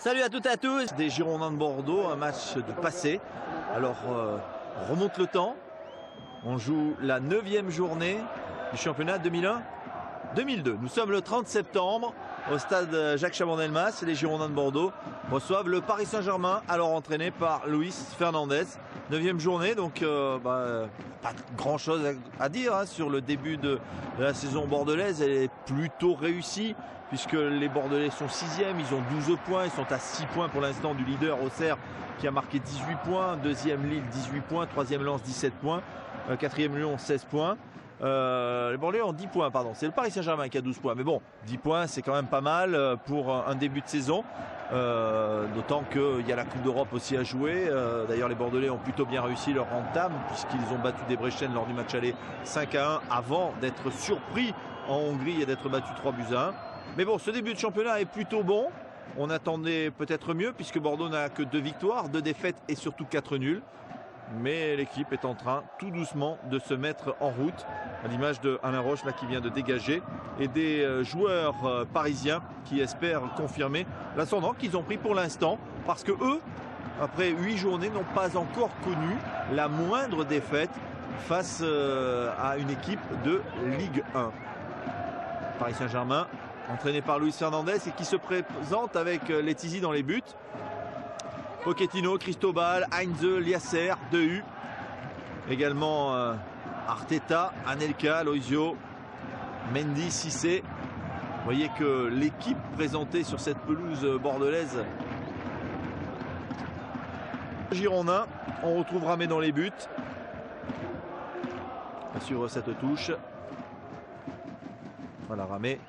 Salut à toutes et à tous. Des Girondins de Bordeaux, un match du passé. Alors, remonte le temps. On joue la 9e journée du championnat 2001-2002. Nous sommes le 30 septembre au stade Jacques Chaban-Delmas. Les Girondins de Bordeaux reçoivent le Paris Saint-Germain, alors entraîné par Luis Fernandez. 9e journée, donc pas grand chose à dire sur le début de la saison bordelaise. Elle est plutôt réussie puisque les Bordelais sont 6e, ils ont 12 points, ils sont à 6 points pour l'instant du leader Auxerre qui a marqué 18 points, 2e Lille 18 points, 3e Lens 17 points, 4e Lyon 16 points. Les Bordelais ont 10 points, pardon. C'est le Paris Saint-Germain qui a 12 points. Mais bon, 10 points, c'est quand même pas mal pour un début de saison. D'autant qu'il y a la Coupe d'Europe aussi à jouer. D'ailleurs, les Bordelais ont plutôt bien réussi leur entame puisqu'ils ont battu Debrecen lors du match aller 5-1 avant d'être surpris en Hongrie et d'être battus 3-1. Mais bon, ce début de championnat est plutôt bon. On attendait peut-être mieux puisque Bordeaux n'a que 2 victoires, 2 défaites et surtout 4 nuls. Mais l'équipe est en train tout doucement de se mettre en route, à l'image de Alain Roche là, qui vient de dégager, et des joueurs parisiens qui espèrent confirmer l'ascendant qu'ils ont pris pour l'instant, parce que eux, après 8 journées, n'ont pas encore connu la moindre défaite face à une équipe de Ligue 1. Paris Saint-Germain, entraîné par Luis Fernandez et qui se présente avec Letizy dans les buts. Pochettino, Cristobal, Heinze, Liasser, Dehu. Également Arteta, Anelka, Loisio, Mendy, Cissé. Vous voyez que l'équipe présentée sur cette pelouse bordelaise. Girondin, on retrouve Ramé dans les buts. À suivre cette touche. Voilà Ramé.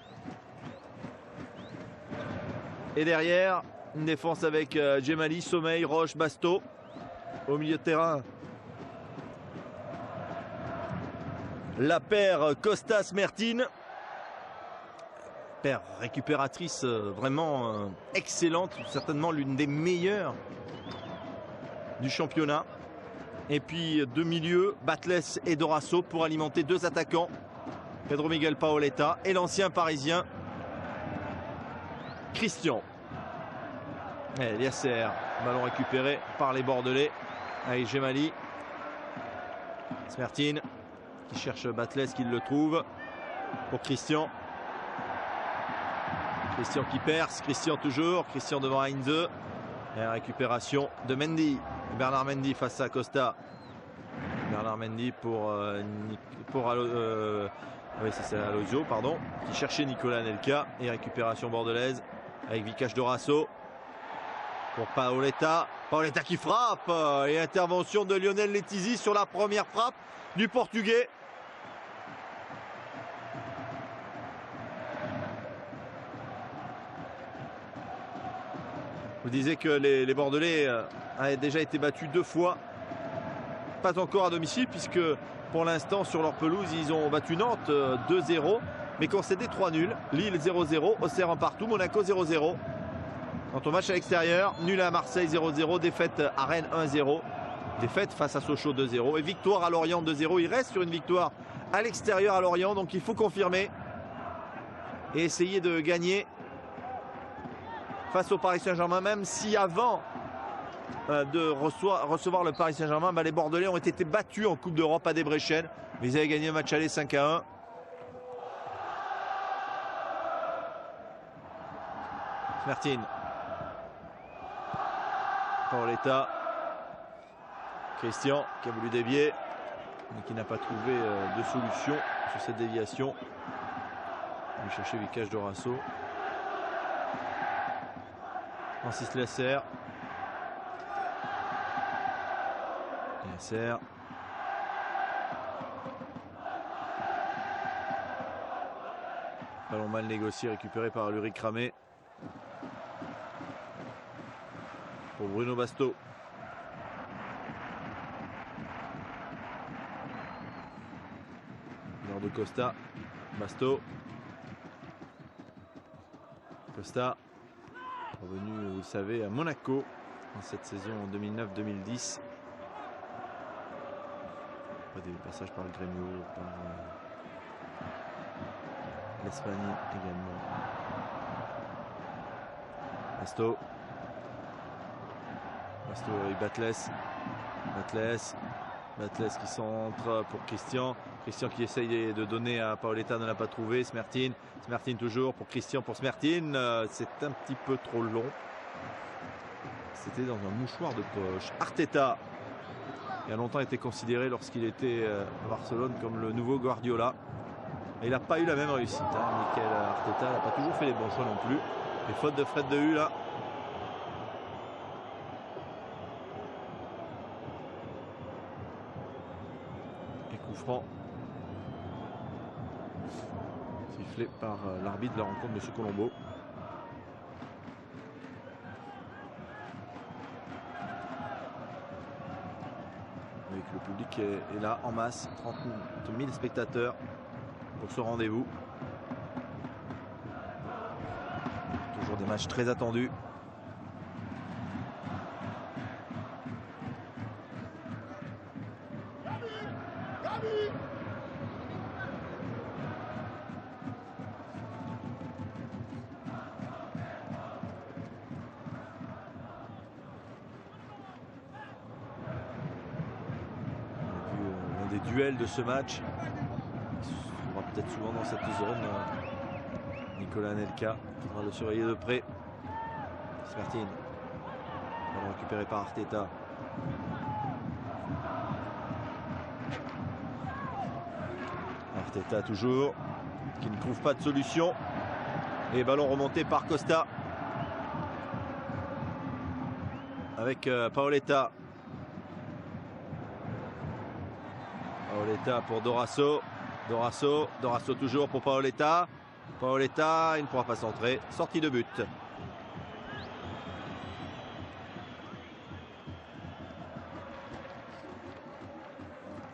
Et derrière, une défense avec Djemali, Sommeil, Roche, Basto. Au milieu de terrain, la paire Costas-Mertine. Paire récupératrice vraiment excellente, certainement l'une des meilleures du championnat. Et puis deux milieux, Batles et Dorasso pour alimenter 2 attaquants. Pedro Miguel Paoletta et l'ancien parisien Christian. Liasser, ballon récupéré par les Bordelais avec Djemali. Smertine qui cherche Batles, qui le trouve pour Christian. Christian qui perce, Christian toujours, Christian devant Heinze. Et la récupération de Mendy. Bernard Mendy face à Costa. Bernard Mendy pour oui, c'est Alozio, pardon, qui cherchait Nicolas Anelka. Et récupération bordelaise avec Vikash Dorasso. Pour Paoletta. Paoletta qui frappe. Et intervention de Lionel Letizy sur la première frappe du Portugais. Je vous disais que les Bordelais avaient déjà été battus 2 fois. Pas encore à domicile puisque pour l'instant sur leur pelouse ils ont battu Nantes 2-0. Mais concédé 3 nuls. Lille 0-0. Auxerre un partout. Monaco 0-0. Quant au match à l'extérieur, nul à Marseille 0-0, défaite à Rennes 1-0, défaite face à Sochaux 2-0 et victoire à Lorient 2-0. Il reste sur une victoire à l'extérieur à Lorient, donc il faut confirmer et essayer de gagner face au Paris Saint-Germain, même si avant de recevoir le Paris Saint-Germain, les Bordelais ont été battus en Coupe d'Europe à Debrecen, mais ils avaient gagné un match aller 5-1. Smertine. Paoletta. Christian qui a voulu dévier mais qui n'a pas trouvé de solution sur cette déviation. Il va chercher Vikash Dorasso. Francis Liasser. Liasser. Ballon mal négocié, récupéré par Ulrich Ramé. Pour Bruno Basto. Nord de Costa. Basto. Costa. Revenu, vous le savez, à Monaco dans cette saison en 2009-2010. Des passages par le Grêmio, par l'Espagne également. Basto. Basto avec Batles qui centre pour Christian. Christian qui essaye de donner à Paoletta, ne l'a pas trouvé. Smertin toujours pour Christian, pour Smertin. C'est un petit peu trop long. C'était dans un mouchoir de poche. Arteta, qui a longtemps été considéré lorsqu'il était à Barcelone comme le nouveau Guardiola. Et il n'a pas eu la même réussite. Mikel Arteta n'a pas toujours fait les bons choix non plus. Les fautes de Fred de Hu là. Franc sifflé par l'arbitre de la rencontre, M. Colombo. Avec le public est là en masse, 30 000 spectateurs pour ce rendez-vous. Toujours des matchs très attendus. Des duels de ce match. Il sera peut-être souvent dans cette zone. Nicolas Anelka qui va le surveiller de près. Smertin. Ballon récupéré par Arteta. Arteta toujours, qui ne trouve pas de solution. Et ballon remonté par Costa. Avec Paoletta. Paoletta pour Dorasso. Dorasso toujours pour Paoletta. Paoletta, il ne pourra pas centrer. Sortie de but.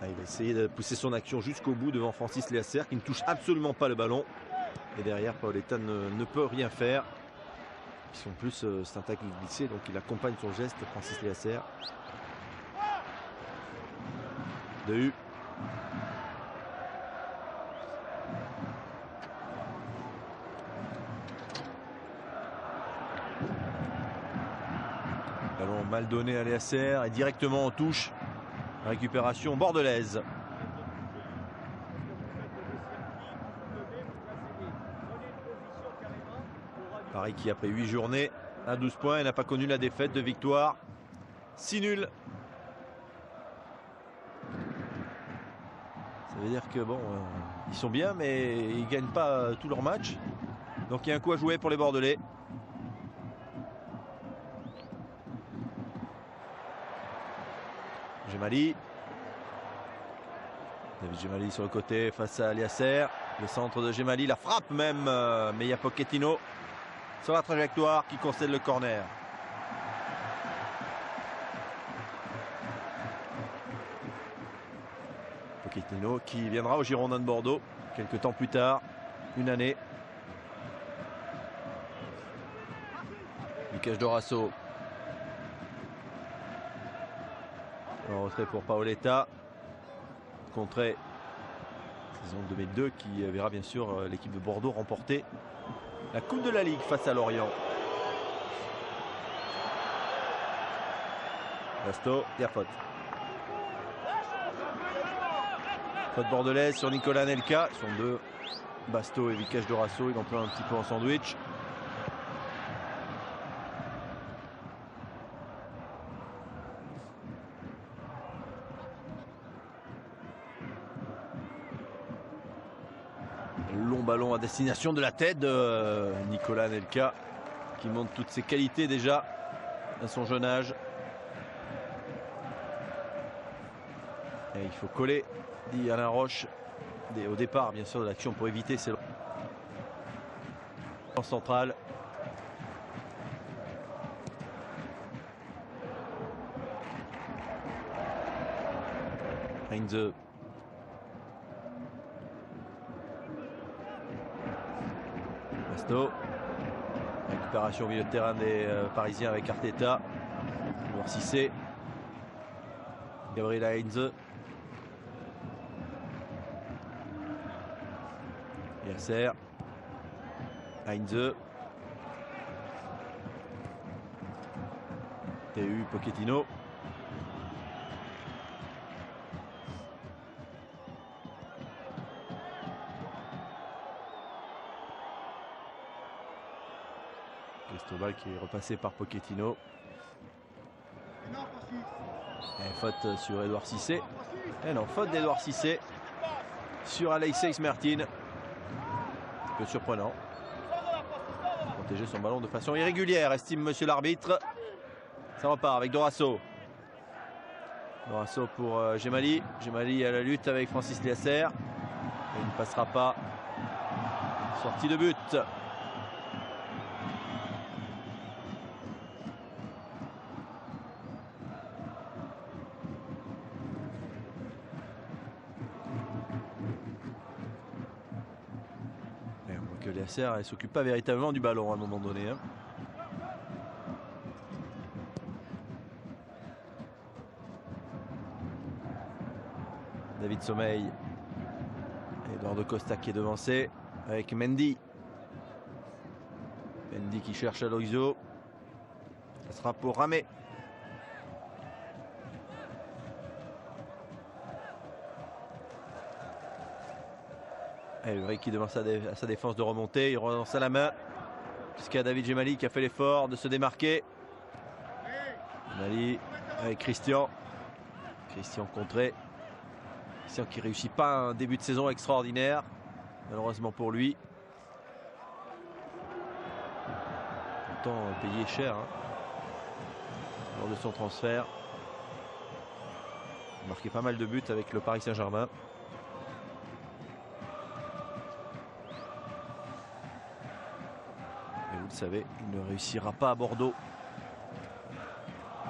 Il va essayer de pousser son action jusqu'au bout devant Francis Léacer qui ne touche absolument pas le ballon. Et derrière, Paoletta ne peut rien faire. En plus, c'est un tacle glissé, donc il accompagne son geste, Francis Léacer. De Hu. Ballon mal donné à Léacer et directement en touche. Récupération bordelaise. Paris qui après 8 journées à 12 points n'a pas connu la défaite de victoire. 6 nuls. Ça veut dire que bon, ils sont bien mais ils ne gagnent pas tous leurs matchs. Donc il y a un coup à jouer pour les Bordelais. Gemali. David Gemali sur le côté face à Léacer. Le centre de Gemali, la frappe même, mais il y a Pochettino sur la trajectoire qui concède le corner. Pochettino qui viendra au Girondins de Bordeaux quelques temps plus tard, une année. Lucas Dorasso. En retrait pour Paoletta. Contré saison 2002 qui verra bien sûr l'équipe de Bordeaux remporter la Coupe de la Ligue face à Lorient. Basto, il y a faute. Faute bordelaise sur Nicolas Anelka. Ce sont deux, Basto et Vikash Dorasso. Il en prend un petit peu en sandwich. Long ballon à destination de la tête de Nicolas Anelka qui montre toutes ses qualités déjà à son jeune âge. Et il faut coller, dit Alain Roche, au départ bien sûr de l'action pour éviter ces en centrale. Heinze. Basto. Récupération au milieu de terrain des Parisiens avec Arteta. Cissé. Gabriel Heinze. Léacer. Heinze. TU Pochettino. Cristobal qui est repassé par Pochettino. Et faute sur Edouard Cissé. Et non, faute d'Edouard Cissé sur Alexis Mertin. Un peu surprenant. Protéger son ballon de façon irrégulière, estime monsieur l'arbitre. Ça repart avec Dorasso. Dorasso pour Gemali. Gemali à la lutte avec Francis Liasser. Il ne passera pas. Sortie de but. Et on voit que Liasser ne s'occupe pas véritablement du ballon à un moment donné. Hein. David Sommeil. Eduardo Costa qui est devancé avec Mendy. Mendy qui cherche Aloisio. Ça sera pour Ramé. Et Ulrich qui demande à sa défense de remonter. Il relance à la main. Jusqu'à David Gemali qui a fait l'effort de se démarquer. Gemali avec Christian. Christian contré. Christian qui ne réussit pas un début de saison extraordinaire. Malheureusement pour lui. Pourtant payé cher hein, lors de son transfert. Il a marqué pas mal de buts avec le Paris Saint-Germain. Et vous le savez, il ne réussira pas à Bordeaux.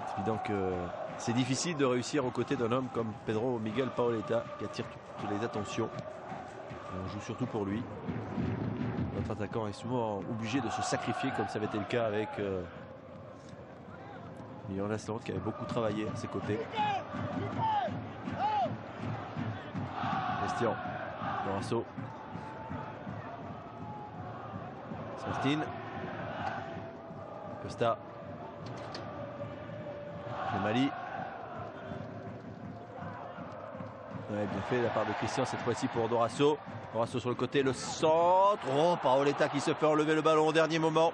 C'est évident que c'est difficile de réussir aux côtés d'un homme comme Pedro Miguel Paoletta qui attire toutes les attentions. Et on joue surtout pour lui. Notre attaquant est souvent obligé de se sacrifier comme ça avait été le cas avec Milan Lasland qui avait beaucoup travaillé à ses côtés. Christian Dorasso. Martin. Costa. Mali. Ouais, bien fait de la part de Christian cette fois-ci pour Dorasso. Dorasso sur le côté, le centre. Oh, Paoletta qui se fait enlever le ballon au dernier moment.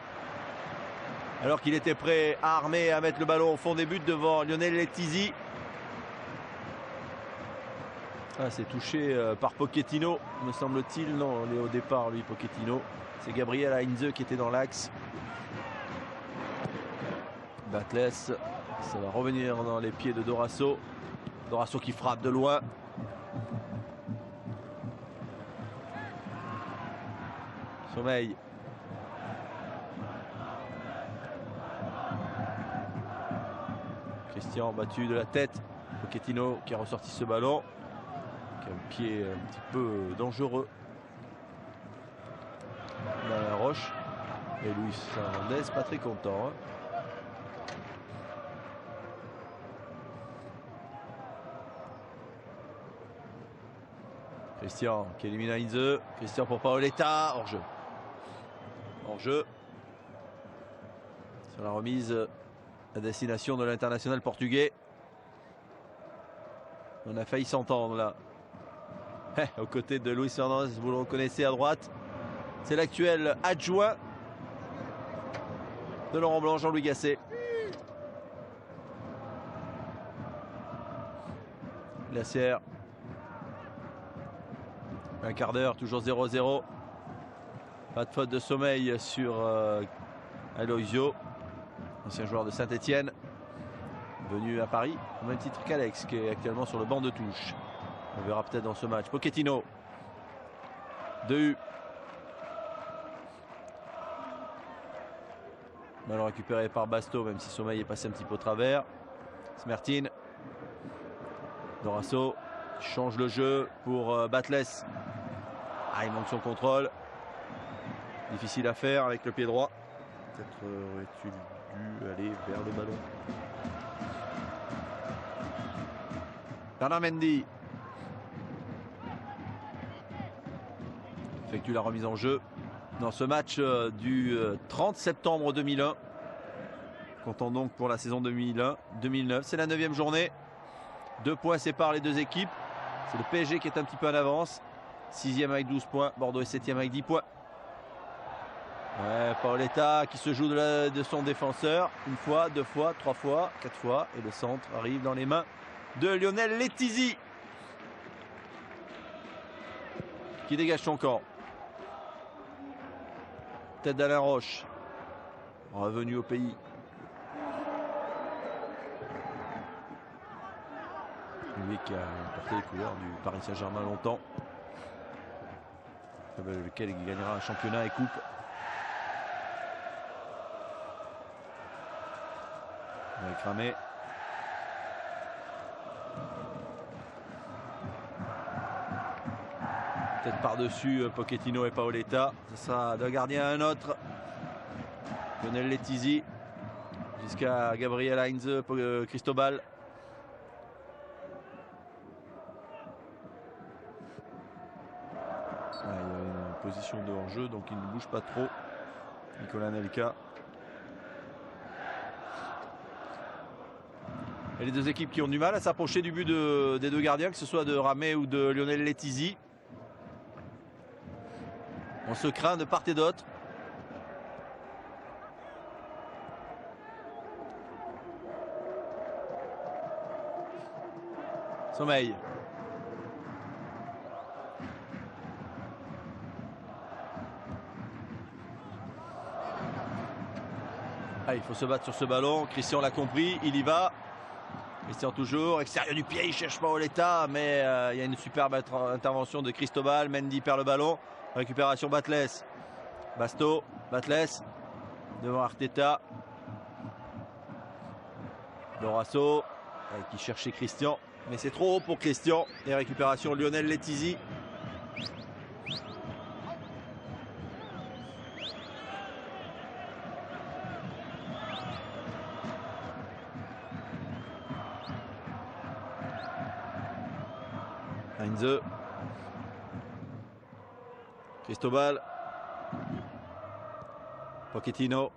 Alors qu'il était prêt à armer, à mettre le ballon au fond des buts devant Lionel Letizi. Ah, c'est touché par Pochettino, me semble-t-il. Non, il est au départ, lui, Pochettino. C'est Gabriel Heinze qui était dans l'axe. Batles, ça va revenir dans les pieds de Dorasso. Dorasso qui frappe de loin. Sommeil. Christian battu de la tête. Pochettino qui a ressorti ce ballon. Qui a un pied un petit peu dangereux. Dans la roche. Et Luis Hernandez pas très content. Hein. Christian qui élimine Heinze. Christian pour Paoletta. Hors-jeu. Hors-jeu. Sur la remise à destination de l'international portugais. On a failli s'entendre là. Aux côtés de Luis Hernandez, vous le reconnaissez à droite. C'est l'actuel adjoint de Laurent Blanc, Jean-Louis Gasset. Glacière. Un quart d'heure, toujours 0-0. Pas de faute de sommeil sur Aloisio, ancien joueur de Saint-Etienne, venu à Paris, au même titre qu'Alex, qui est actuellement sur le banc de touche. On verra peut-être dans ce match. Pochettino. 2U. Ballon récupéré par Basto, même si Sommeil est passé un petit peu au travers. Smertin. Dorasso change le jeu pour Batles. Ah, il manque son contrôle. Difficile à faire avec le pied droit. Peut-être aurais-tu dû aller vers le ballon. Bernard Mendy effectue la remise en jeu dans ce match du 30 septembre 2001 Comptons donc pour la saison 2001-2009. C'est la 9e journée. 2 points séparent les deux équipes. C'est le PSG qui est un petit peu en avance. 6e avec 12 points. Bordeaux est 7e avec 10 points. Ouais, Paoletta qui se joue de son défenseur. 1 fois, 2 fois, 3 fois, 4 fois. Et le centre arrive dans les mains de Lionel Letizy, qui dégage son camp. Tête d'Alain Roche. Revenu au pays. Lui qui a porté les couleurs du Paris Saint-Germain longtemps. Avec lequel il gagnera un championnat et coupe. On va cramer. Peut-être par-dessus Pochettino et Paoletta. Ce sera d'un gardien à un autre. Lionel Letizy jusqu'à Gabriel Heinze, Cristobal. Il y a une position de hors-jeu, donc il ne bouge pas trop. Nicolas Anelka. Et les deux équipes qui ont du mal à s'approcher du but des deux gardiens, que ce soit de Ramé ou de Lionel Letizy. On se craint de part et d'autre. Sommeil. Ah, il faut se battre sur ce ballon. Christian l'a compris, il y va. Christian toujours, extérieur du pied, il cherche Paoletta, mais il y a une superbe intervention de Cristobal. Mendy perd le ballon. Récupération Batles. Basto, Batles. Devant Arteta. Dorasso qui cherchait Christian. Mais c'est trop haut pour Christian. Et récupération Lionel Letizy. Heinze. Cristobal. Pochettino.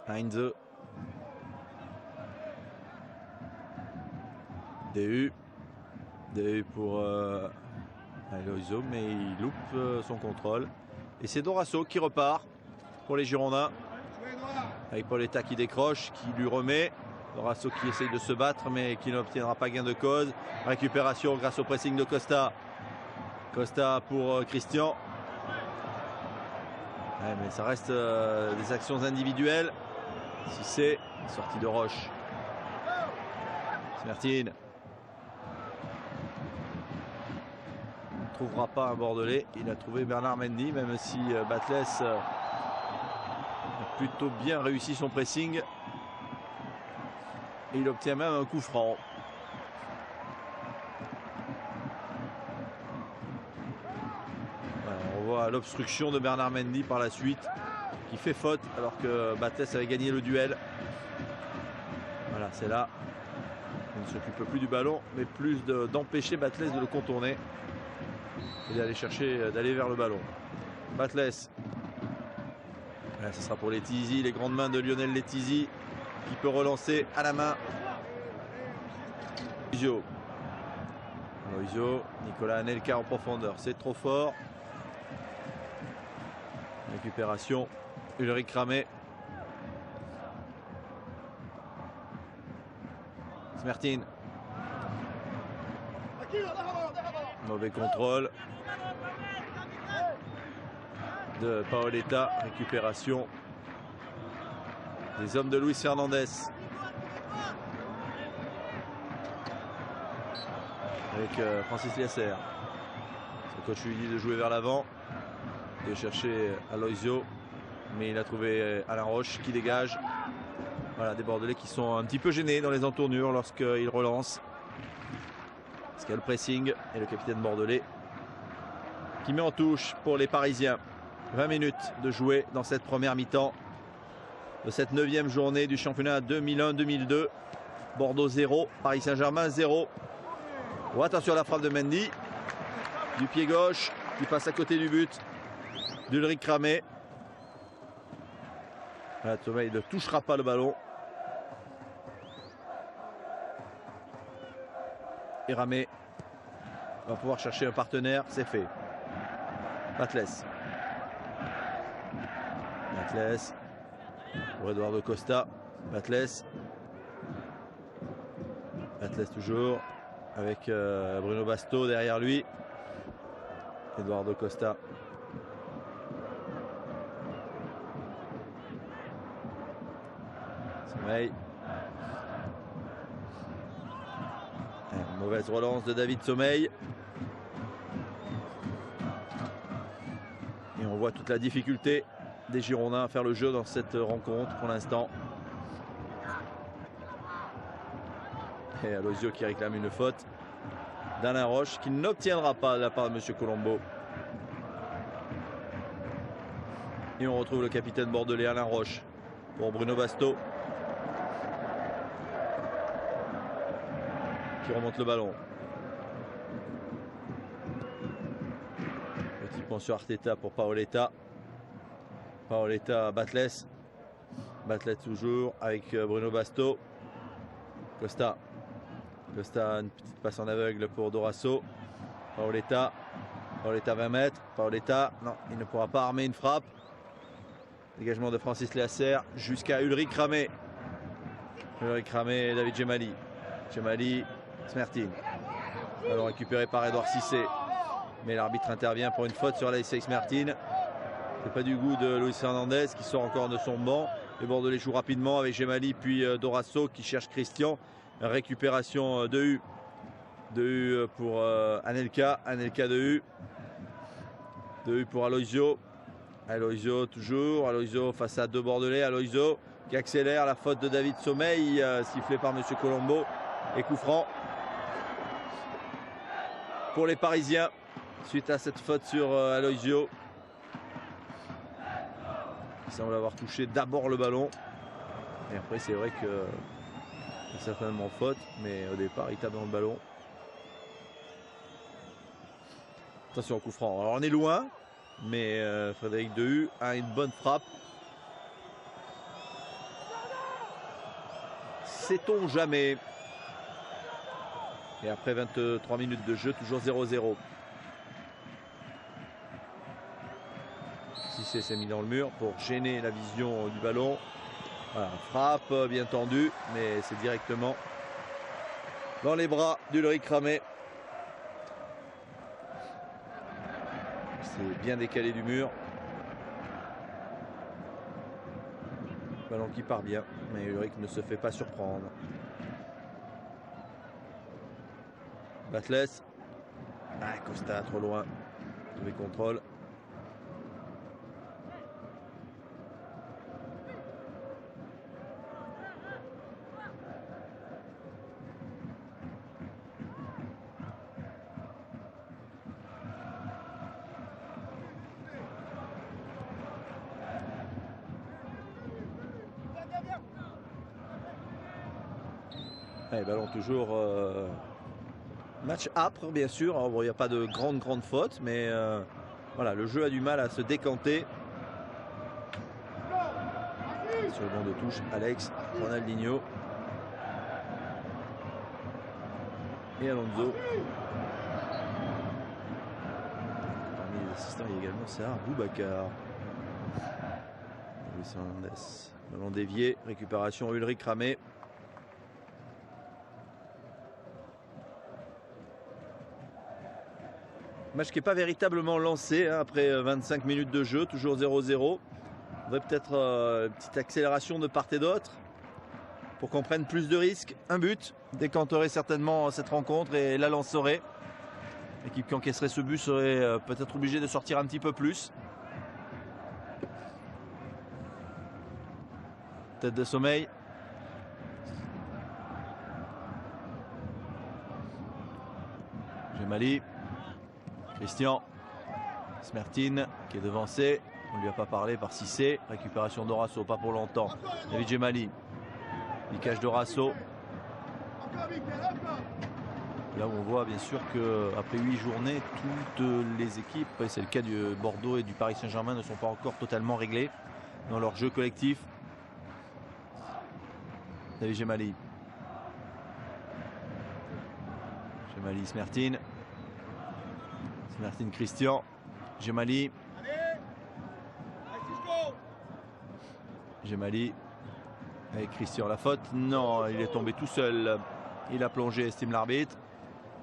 Heinze. DU pour Aloiseau, mais il loupe son contrôle. Et c'est Dorasso qui repart pour les Girondins. Avec Paoletta qui décroche, qui lui remet. Dorasso qui essaye de se battre, mais qui n'obtiendra pas gain de cause. Récupération grâce au pressing de Costa. Costa pour Christian. Ouais, mais ça reste des actions individuelles. Si c'est sortie de Roche. Smertin. Ne trouvera pas un Bordelais. Il a trouvé Bernard Mendy, même si Batles a plutôt bien réussi son pressing. Et il obtient même un coup franc. Voilà, on voit l'obstruction de Bernard Mendy par la suite, qui fait faute alors que Batles avait gagné le duel. Voilà, c'est là. Il ne s'occupe plus du ballon, mais plus d'empêcher Batles de le contourner et d'aller vers le ballon. Batles. Voilà, ce sera pour Letizy, les grandes mains de Lionel Letizy, qui peut relancer à la main. Aloisio, Nicolas Anelka en profondeur, c'est trop fort. Récupération, Ulrich Ramé. Smertin. Mauvais contrôle de Paoletta. Récupération des hommes de Luis Fernandez. Avec Francis Liasser. Son coach lui dit de jouer vers l'avant, de chercher Aloisio, mais il a trouvé Alain Roche qui dégage. Voilà, des Bordelais qui sont un petit peu gênés dans les entournures lorsqu'ils relancent. Parce qu'il y a le pressing et le capitaine bordelais qui met en touche pour les Parisiens. 20 minutes de jouer dans cette première mi-temps de cette 9e journée du championnat 2001-2002. Bordeaux 0, Paris Saint-Germain 0. Oh, attention à la frappe de Mendy. Du pied gauche qui passe à côté du but d'Ulrich Ramé. Voilà, Sommeil ne touchera pas le ballon. Et Ramé va pouvoir chercher un partenaire, c'est fait. Batles pour Eduardo Costa. Batles toujours avec Bruno Basto derrière lui. Eduardo Costa. Sommeil. Une mauvaise relance de David Sommeil. Et on voit toute la difficulté des Girondins à faire le jeu dans cette rencontre pour l'instant. Et Aloisio qui réclame une faute d'Alain Roche qui n'obtiendra pas de la part de M. Colombo. Et on retrouve le capitaine bordelais Alain Roche pour Bruno Basto qui remonte le ballon. Petit point sur Arteta pour Paoletta. Batles toujours avec Bruno Basto. Costa, une petite passe en aveugle pour Dorasso. Paoletta 20 mètres. Paoletta, non, il ne pourra pas armer une frappe. Dégagement de Francis Léacer jusqu'à Ulrich Ramé. Et David Gemali, Smertin. Alors récupéré par Edouard Cissé. Mais l'arbitre intervient pour une faute sur Alexis Smertin. C'est pas du goût de Luis Fernandez qui sort encore de son banc. Les Bordelais jouent rapidement avec Gemali puis Dorasso qui cherche Christian. Récupération de U. Pour Anelka de U. De U pour Aloisio. Toujours. Aloisio face à deux Bordelais. Aloisio qui accélère. La faute de David Sommeil. Sifflé par M. Colombo. Et coup franc pour les Parisiens. Suite à cette faute sur Aloisio. Il semble avoir touché d'abord le ballon. Et après c'est vrai que c'est certainement faute. Mais au départ il tape dans le ballon. Attention au coup franc. Alors on est loin. Mais Frédéric Dehu a une bonne frappe. Sait-on jamais. Et après 23 minutes de jeu, toujours 0-0. Cissé s'est mis dans le mur pour gêner la vision du ballon. Voilà, frappe bien tendue, mais c'est directement dans les bras d'Ulrich Ramé. C'est bien décalé du mur. Ballon qui part bien, mais Ulrich ne se fait pas surprendre. Batles. Costa trop loin. Mauvais contrôle. Ballon toujours match âpre bien sûr. Alors, bon, il n'y a pas de grande faute, mais voilà, le jeu a du mal à se décanter. Sur le banc de touche, Alex, Ronaldinho et Alonso. Parmi les assistants, il y a également Sarah Boubacar. Luis Hernandez. Ballon dévié, récupération Ulrich Ramé. Match qui n'est pas véritablement lancé hein, après 25 minutes de jeu, toujours 0-0. On devrait peut-être une petite accélération de part et d'autre pour qu'on prenne plus de risques. Un but décanterait certainement cette rencontre et la lancerait. L'équipe qui encaisserait ce but serait peut-être obligée de sortir un petit peu plus. Tête de Sommeil. Gemali. Christian. Smertin qui est devancé. On ne lui a pas parlé par Cissé. Récupération d'Orasso, pas pour longtemps. David Gemali. Il cache d'Orasso. Là où on voit bien sûr qu'après 8 journées, toutes les équipes, c'est le cas du Bordeaux et du Paris Saint-Germain, ne sont pas encore totalement réglées dans leur jeu collectif. David Gemali. Gemali, Smertin. Smertin, Christian. Gemali. Gemali. Avec Christian, la faute. Non, il est tombé tout seul. Il a plongé, estime l'arbitre.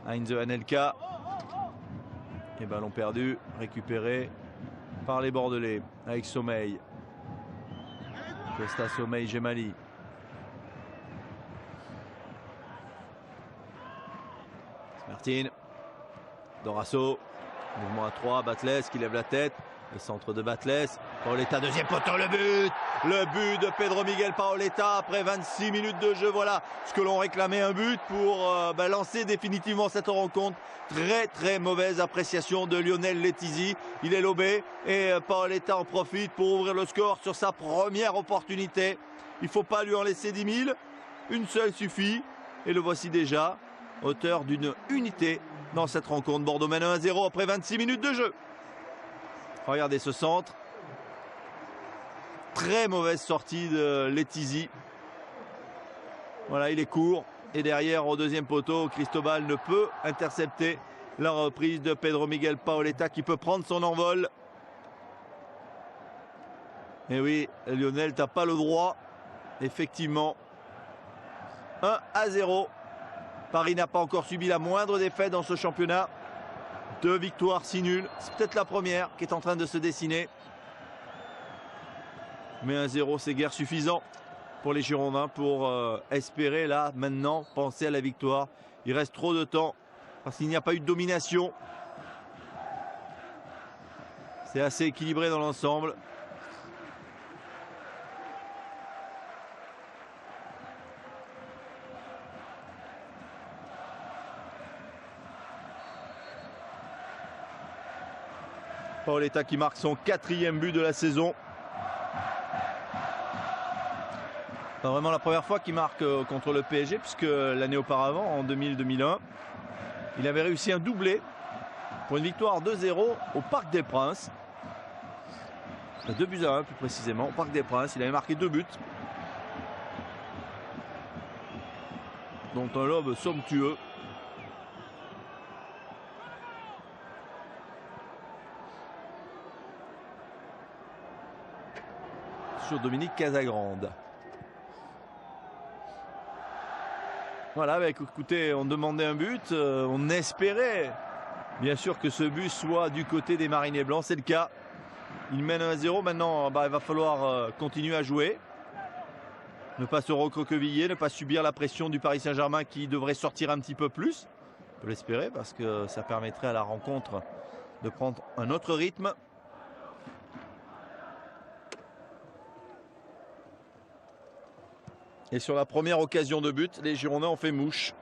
Heinze Anelka. Et ballon perdu, récupéré par les Bordelais avec Sommeil. Costa, Sommeil, Gemali. Smertin. Dorasso. Mouvement à 3, Batles qui lève la tête. Le centre de Batles. Paoletta, deuxième poteau, le but. Le but de Pedro Miguel Paoletta après 26 minutes de jeu. Voilà ce que l'on réclamait, un but pour lancer définitivement cette rencontre. Très mauvaise appréciation de Lionel Letizia. Il est lobé et Paoletta en profite pour ouvrir le score sur sa première opportunité. Il ne faut pas lui en laisser 10 000. Une seule suffit. Et le voici déjà, auteur d'une unité dans cette rencontre. Bordeaux mène 1-0 après 26 minutes de jeu. Regardez ce centre. Très mauvaise sortie de Letizia. Voilà, il est court. Et derrière, au deuxième poteau, Cristobal ne peut intercepter la reprise de Pedro Miguel Paoletta qui peut prendre son envol. Et oui, Lionel, t'as pas le droit. Effectivement. 1-0. Paris n'a pas encore subi la moindre défaite dans ce championnat. 2 victoires, 6 nuls. C'est peut-être la première qui est en train de se dessiner. Mais 1-0, c'est guère suffisant pour les Girondins pour espérer là, maintenant, penser à la victoire. Il reste trop de temps parce qu'il n'y a pas eu de domination. C'est assez équilibré dans l'ensemble. Paoletta qui marque son 4e but de la saison. Pas vraiment la première fois qu'il marque contre le PSG, puisque l'année auparavant, en 2000-2001, il avait réussi un doublé pour une victoire 2-0 au Parc des Princes. 2-1 plus précisément, au Parc des Princes. Il avait marqué 2 buts, dont un lob somptueux. Sur Dominique Casagrande. Voilà, bah, écoutez, on demandait un but, on espérait bien sûr que ce but soit du côté des Marinés Blancs, c'est le cas. Il mène 1-0, maintenant il va falloir continuer à jouer. Ne pas se recroqueviller, ne pas subir la pression du Paris Saint-Germain qui devrait sortir un petit peu plus. On peut l'espérer parce que ça permettrait à la rencontre de prendre un autre rythme. Et sur la première occasion de but, les Girondins ont fait mouche.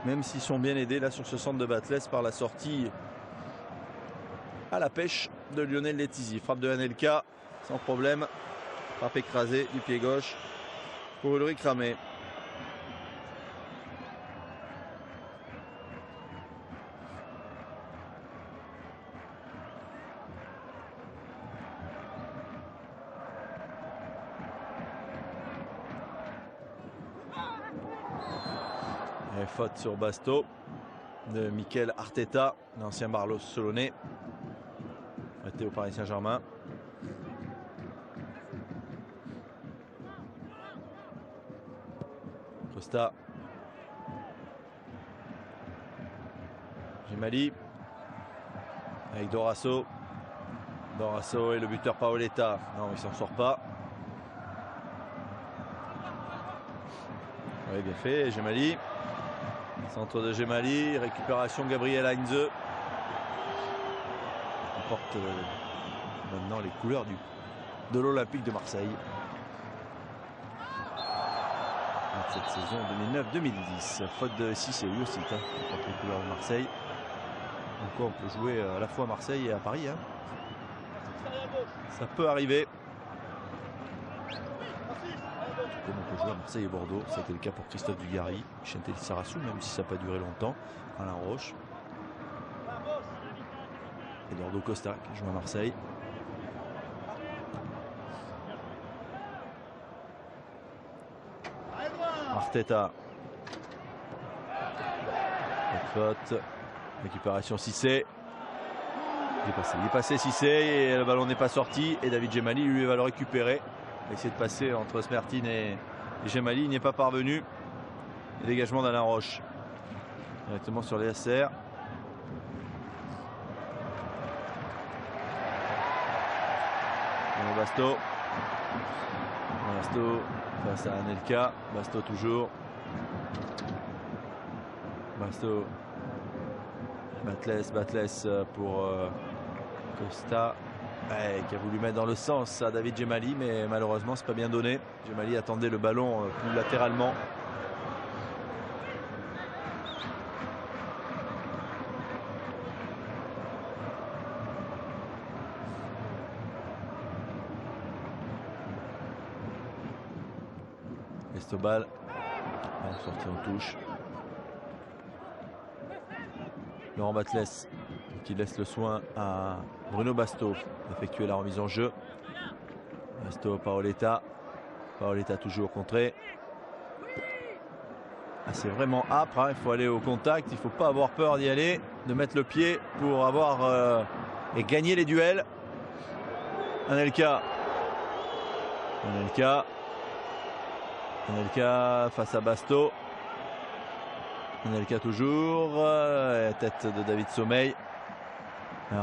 Même s'ils sont bien aidés là sur ce centre de Batles par la sortie à la pêche de Lionel Letizia. Frappe de Anelka, sans problème. Frappe écrasée du pied gauche pour Ulrich Ramé. Et faute sur Basto de Mikel Arteta, l'ancien Barcelonais, arrêté au Paris Saint-Germain. Costa. Gemali. Avec Dorasso. Dorasso et le buteur Paoletta. Non, il s'en sort pas. Oui, bien fait. Gemali. Centre de Gemali, récupération Gabriel Heinze. On porte maintenant les couleurs de l'Olympique de Marseille. Cette saison 2009-2010. Faute de Cissé aussi, on porte les couleurs de Marseille. Donc on peut jouer à la fois à Marseille et à Paris. Hein. Ça peut arriver. Comme on peut jouer à Marseille et Bordeaux, c'était le cas pour Christophe Dugarry, Chantel Sarassou, même si ça n'a pas duré longtemps. Alain Roche, Eduardo Costa qui joue à Marseille. Arteta. Faute. Récupération Cissé. Il est passé Cissé et le ballon n'est pas sorti. Et David Djemali lui va le récupérer. Il a essayé de passer entre Smertin et Djemali. Il n'y est pas parvenu. Et dégagement d'Alain Roche. Directement sur les SR. Basto. Basto face à Anelka. Basto toujours. Basto. Batless pour Costa. Ouais, qui a voulu mettre dans le sens à David Djemali, mais malheureusement c'est pas bien donné. Djemali attendait le ballon plus latéralement. Estobal, sorti en touche. Laurent Batless qui laisse le soin à Bruno Basto d'effectuer la remise en jeu. Basto, Paoletta. Paoletta toujours contré. Ah, c'est vraiment âpre, hein. Il faut aller au contact, il ne faut pas avoir peur d'y aller, de mettre le pied pour avoir et gagner les duels. Anelka. Anelka face à Basto. Anelka toujours. Tête de David Sommeil.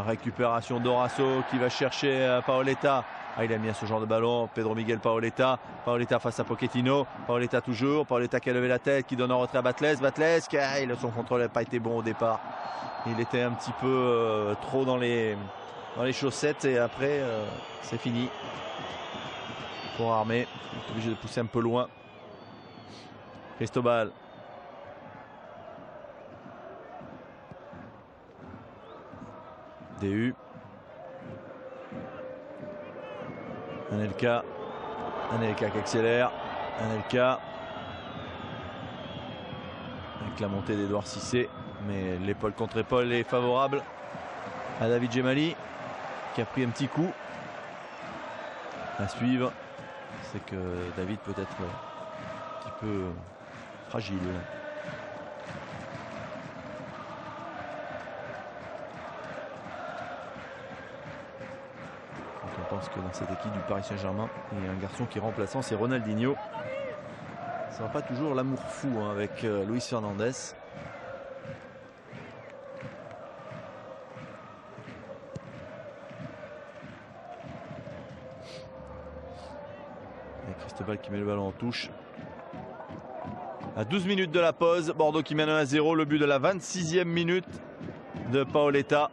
Récupération d'Orasso qui va chercher Paoletta. Ah, il a mis à ce genre de ballon. Pedro Miguel Paoletta. Paoletta face à Pochettino. Paoletta toujours. Paoletta qui a levé la tête, qui donne un retrait à Batless. Batless, son contrôle n'a pas été bon au départ. Il était un petit peu trop dans les chaussettes et après c'est fini. Pour Armé. Il est obligé de pousser un peu loin. Cristobal. DU. Anelka qui accélère. Anelka. Avec la montée d'Edouard Cissé. Mais l'épaule contre épaule est favorable à David Djemali qui a pris un petit coup. À suivre. C'est que David peut être un petit peu fragile. On pense que dans cette équipe du Paris Saint-Germain, il y a un garçon qui est remplaçant, c'est Ronaldinho. Ça va pas toujours l'amour fou hein, avec Luis Fernandez. Et Cristobal qui met le ballon en touche. À 12 minutes de la pause, Bordeaux qui mène 1-0, le but de la 26e minute de Paoletta.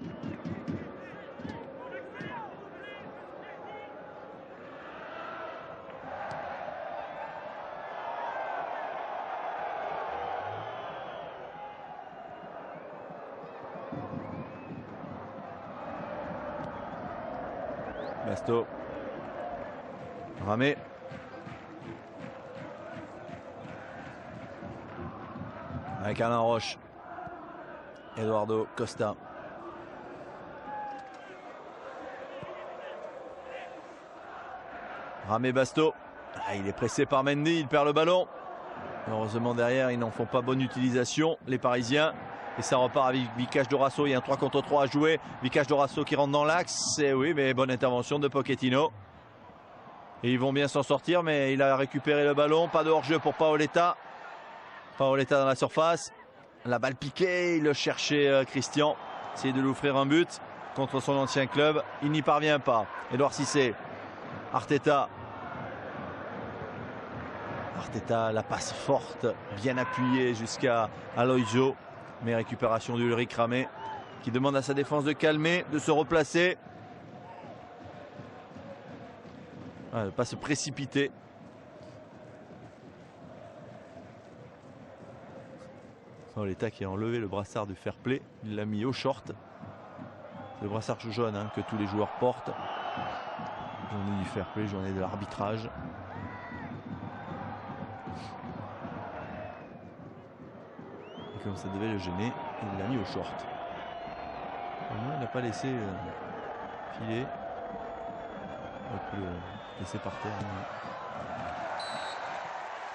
Basto. Ramé. Avec Alain Roche. Eduardo Costa. Ramé Basto. Ah, il est pressé par Mendy, il perd le ballon. Heureusement derrière, ils n'en font pas bonne utilisation, les Parisiens. Et ça repart avec Vicage Dorasso. Il y a un 3 contre 3 à jouer. Vicage Dorasso qui rentre dans l'axe. Et oui, mais bonne intervention de Pochettino. Et ils vont bien s'en sortir, mais il a récupéré le ballon. Pas de hors-jeu pour Paoletta. Paoletta dans la surface. La balle piquée. Il le cherchait Christian. Essayer de lui offrir un but contre son ancien club. Il n'y parvient pas. Edouard Cissé. Arteta. Arteta, la passe forte, bien appuyée jusqu'à Aloisio. Mais récupération d'Ulrich Ramé qui demande à sa défense de calmer, de se replacer. De ne pas se précipiter. Paoletta qui a enlevé le brassard du fair play. Il l'a mis au short. C'est le brassard jaune hein, que tous les joueurs portent. Journée du fair play, journée de l'arbitrage. Comme ça devait le gêner, il l'a mis au short. Il n'a pas laissé filer. Il aurait pu le laisser par terre.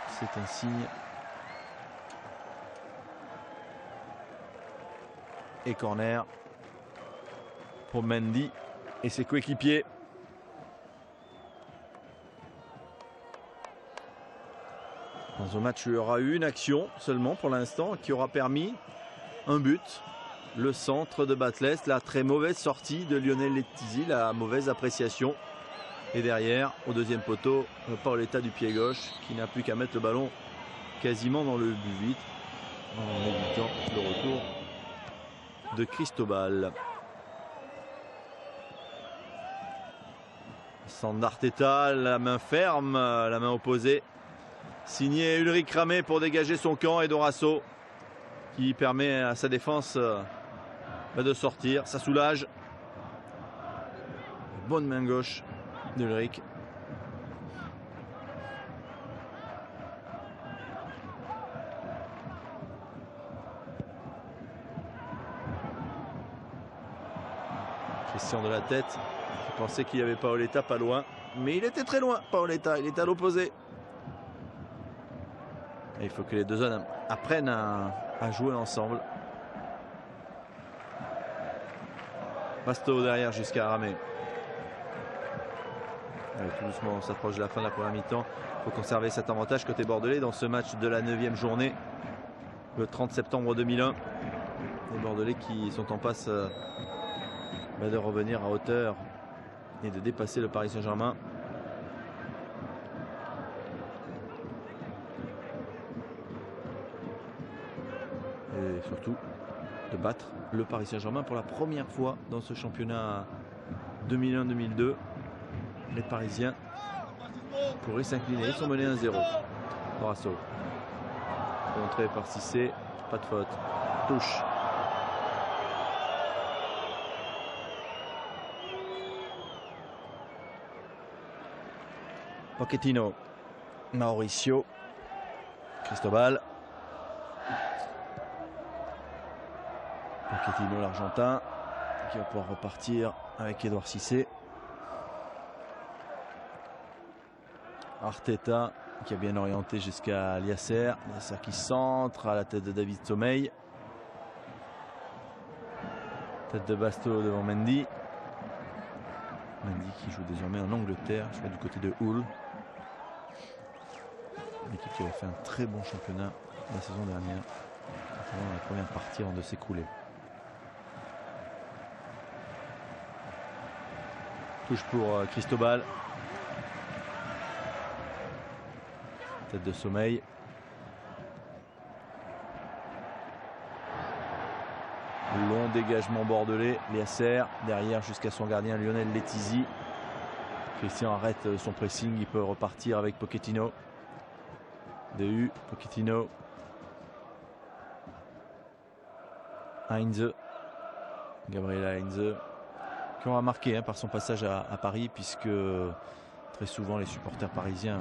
C'est un signe Et corner pour Mendy et ses coéquipiers. Dans un match, il y aura eu une action seulement pour l'instant qui aura permis un but. Le centre de Batles, la très mauvaise sortie de Lionel Letizzi, la mauvaise appréciation. Et derrière, au deuxième poteau, Paoletta du pied gauche qui n'a plus qu'à mettre le ballon quasiment dans le but vide en évitant le retour de Cristobal. Sandarteta, la main ferme, la main opposée. Signé Ulrich Ramé pour dégager son camp et Dorasso qui permet à sa défense de sortir. Ça soulage. Bonne main gauche d'Ulrich. Christian de la tête qui pensait qu'il y avait Paoletta pas loin. Mais il était très loin, Paoletta. Il est à l'opposé. Il faut que les deux hommes apprennent à jouer ensemble. Basto derrière jusqu'à Ramé. Tout doucement, on s'approche de la fin de la première mi-temps. Il faut conserver cet avantage côté bordelais dans ce match de la 9e journée. Le 30 septembre 2001. Les Bordelais qui sont en passe de revenir à hauteur et de dépasser le Paris Saint-Germain. Et surtout de battre le Paris Saint-Germain pour la première fois dans ce championnat 2001-2002. Les Parisiens pourraient s'incliner. Ils sont menés 1-0. Dorasso. Contré par Cissé. Pas de faute. Touche. Pochettino. Mauricio. Cristobal. Pochettino, l'Argentin, qui va pouvoir repartir avec Edouard Cissé. Arteta qui a bien orienté jusqu'à Liasser. Liasser qui centre à la tête de David Sommeil. Tête de Basto devant Mendy. Mendy qui joue désormais en Angleterre, je crois du côté de Hull. L'équipe qui avait fait un très bon championnat la saison dernière. Dans la première partie avant de s'écrouler. Touche pour Cristobal. Tête de Sommeil. Long dégagement bordelais. Liasser derrière jusqu'à son gardien Lionel Letizzi. Christian arrête son pressing. Il peut repartir avec Pochettino. DU, Pochettino. Heinze. Gabriel Heinze. Qui aura marqué par son passage à Paris, puisque très souvent les supporters parisiens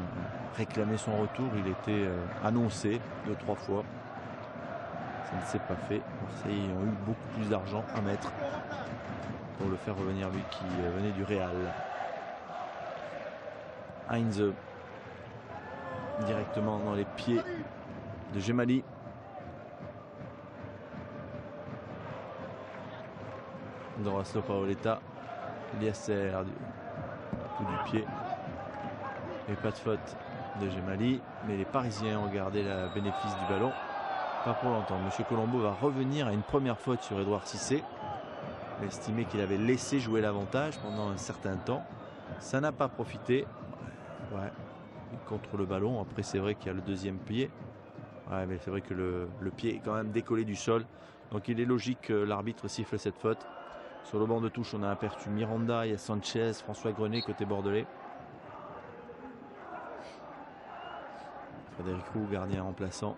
réclamaient son retour. Il était annoncé 2-3 fois. Ça ne s'est pas fait. Marseille ont eu beaucoup plus d'argent à mettre pour le faire revenir, lui qui venait du Real. Heinze directement dans les pieds de Gemali. Dorasso, Paoletta, Liasser coup du pied et pas de faute de Gemali, mais les Parisiens ont gardé le bénéfice du ballon, pas pour longtemps. Monsieur Colombo va revenir à une première faute sur Edouard Cissé. Il estimait qu'il avait laissé jouer l'avantage pendant un certain temps, ça n'a pas profité. Ouais, il contrôle le ballon. Après c'est vrai qu'il y a le deuxième pied, ouais, mais c'est vrai que le pied est quand même décollé du sol, donc il est logique que l'arbitre siffle cette faute. Sur le banc de touche, on a aperçu Miranda, il y a Sanchez, François Grenet côté bordelais. Frédéric Roux, gardien remplaçant.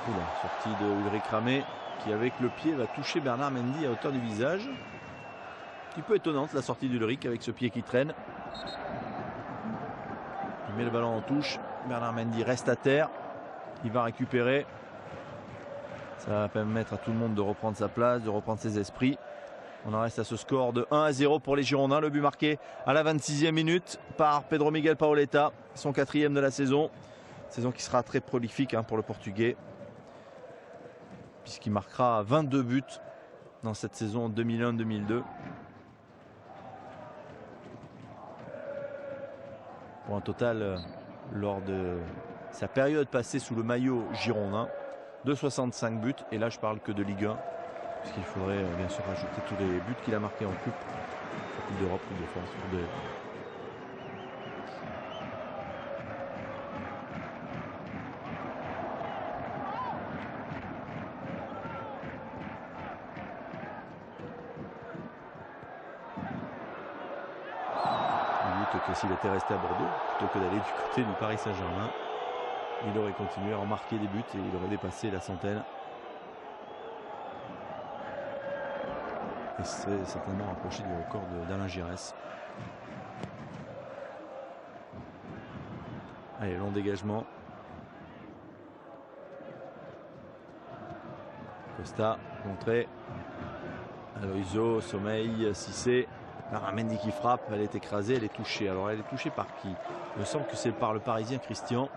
Oula, sortie de Ulrich Ramé qui avec le pied va toucher Bernard Mendy à hauteur du visage. Un petit peu étonnante la sortie d'Ulrich avec ce pied qui traîne. Il met le ballon en touche. Bernard Mendy reste à terre. Il va récupérer. Ça va permettre à tout le monde de reprendre sa place, de reprendre ses esprits. On en reste à ce score de 1-0 pour les Girondins. Le but marqué à la 26e minute par Pedro Miguel Paoletta, son 4e de la saison. Saison qui sera très prolifique pour le Portugais. puisqu'il marquera 22 buts dans cette saison 2001-2002. Pour un total, lors de sa période passée sous le maillot girondin, de 65 buts. Et là, je parle que de Ligue 1, puisqu'il faudrait bien sûr rajouter tous les buts qu'il a marqués en Coupe d'Europe, Coupe de France, Coupe de... que s'il était resté à Bordeaux, plutôt que d'aller du côté du Paris Saint-Germain, il aurait continué à en marquer des buts et il aurait dépassé la centaine. Et c'est certainement rapproché du record d'Alain Giresse. Allez, long dégagement. Costa, contré. Aloïso, sommeil, Cissé. Mendy qui frappe, elle est écrasée, elle est touchée. Alors elle est touchée par qui? Il me semble que c'est par le Parisien Christian.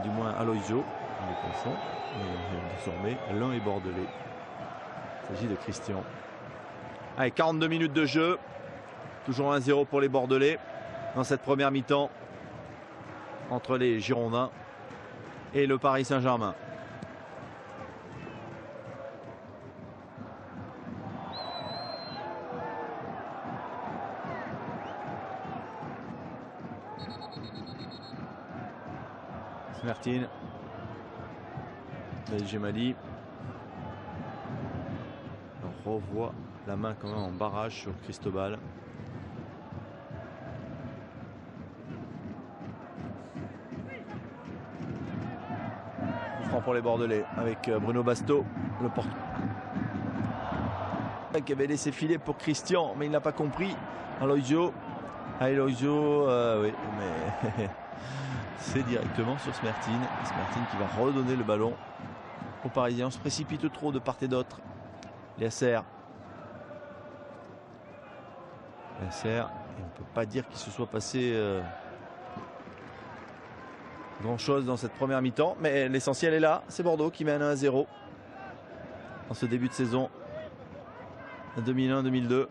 Du moins Aloïso. On les confond. Mais désormais, l'un est bordelais. Il s'agit de Christian. Allez, 42 minutes de jeu. Toujours 1-0 pour les Bordelais dans cette première mi-temps entre les Girondins et le Paris Saint-Germain. Smertin, Gemali revoit la main quand même en barrage sur Cristobal. Coup franc pour les Bordelais avec Bruno Basto, le porte qui avait laissé filer pour Christian, mais il n'a pas compris. Aloïsio, oui, mais c'est directement sur Smertin. Smertin qui va redonner le ballon aux Parisiens. On se précipite trop de part et d'autre. Yasser. Et on ne peut pas dire qu'il se soit passé grand chose dans cette première mi-temps, mais l'essentiel est là. C'est Bordeaux qui mène 1-0 dans ce début de saison 2001-2002,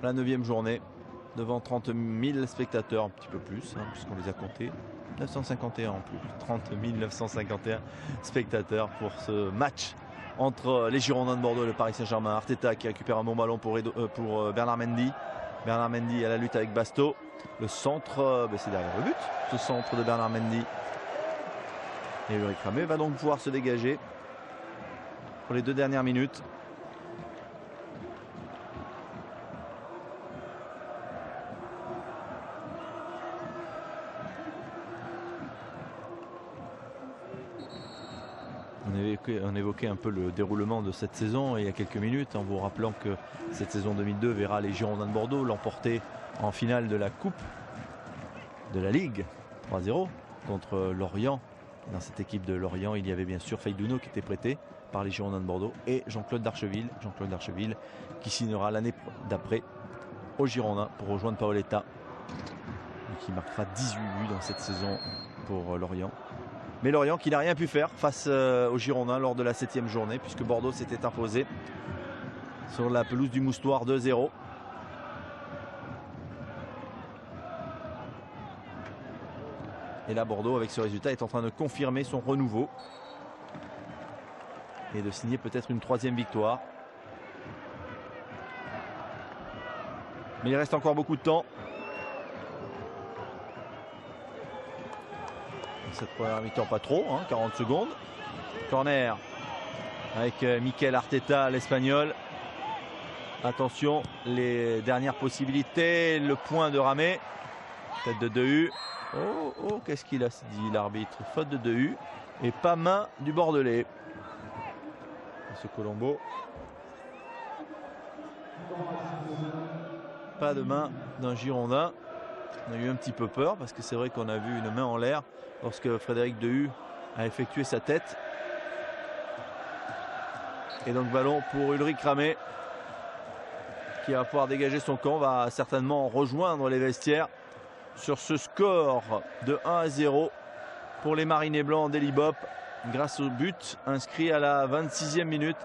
la 9e journée, devant 30 000 spectateurs, un petit peu plus, hein, puisqu'on les a comptés. 951 en plus, 30 951 spectateurs pour ce match entre les Girondins de Bordeaux et le Paris Saint-Germain. Arteta qui récupère un bon ballon pour Bernard Mendy. Bernard Mendy à la lutte avec Basto. Le centre, c'est derrière le but, ce centre de Bernard Mendy. Et Ulrich Ramé va donc pouvoir se dégager pour les 2 dernières minutes. On évoquait un peu le déroulement de cette saison il y a quelques minutes, en vous rappelant que cette saison 2002 verra les Girondins de Bordeaux l'emporter en finale de la Coupe de la Ligue 3-0 contre Lorient. Dans cette équipe de Lorient, il y avait bien sûr Faïdouno qui était prêté par les Girondins de Bordeaux et Jean-Claude Darcheville. Jean-Claude Darcheville qui signera l'année d'après aux Girondins pour rejoindre Paoletta, qui marquera 18 buts dans cette saison pour Lorient. Mais Lorient qui n'a rien pu faire face aux Girondins lors de la 7e journée, puisque Bordeaux s'était imposé sur la pelouse du Moustoir 2-0. Et là, Bordeaux, avec ce résultat, est en train de confirmer son renouveau et de signer peut-être une 3e victoire. Mais il reste encore beaucoup de temps. Cette première mi-temps, pas trop, hein, 40 secondes. Corner avec Mikel Arteta, l'Espagnol. Attention, les dernières possibilités. Le point de Ramé. Tête de Dehu. Oh, qu'est-ce qu'il a dit l'arbitre? Faute de Dehu. Et pas main du Bordelais. Ce Colombo. Pas de main d'un Girondin. On a eu un petit peu peur parce que c'est vrai qu'on a vu une main en l'air lorsque Frédéric Dehu a effectué sa tête. Et donc ballon pour Ulrich Ramé qui va pouvoir dégager son camp, va certainement rejoindre les vestiaires sur ce score de 1-0 pour les Marinés Blancs d'Eli Bop. grâce au but inscrit à la 26e minute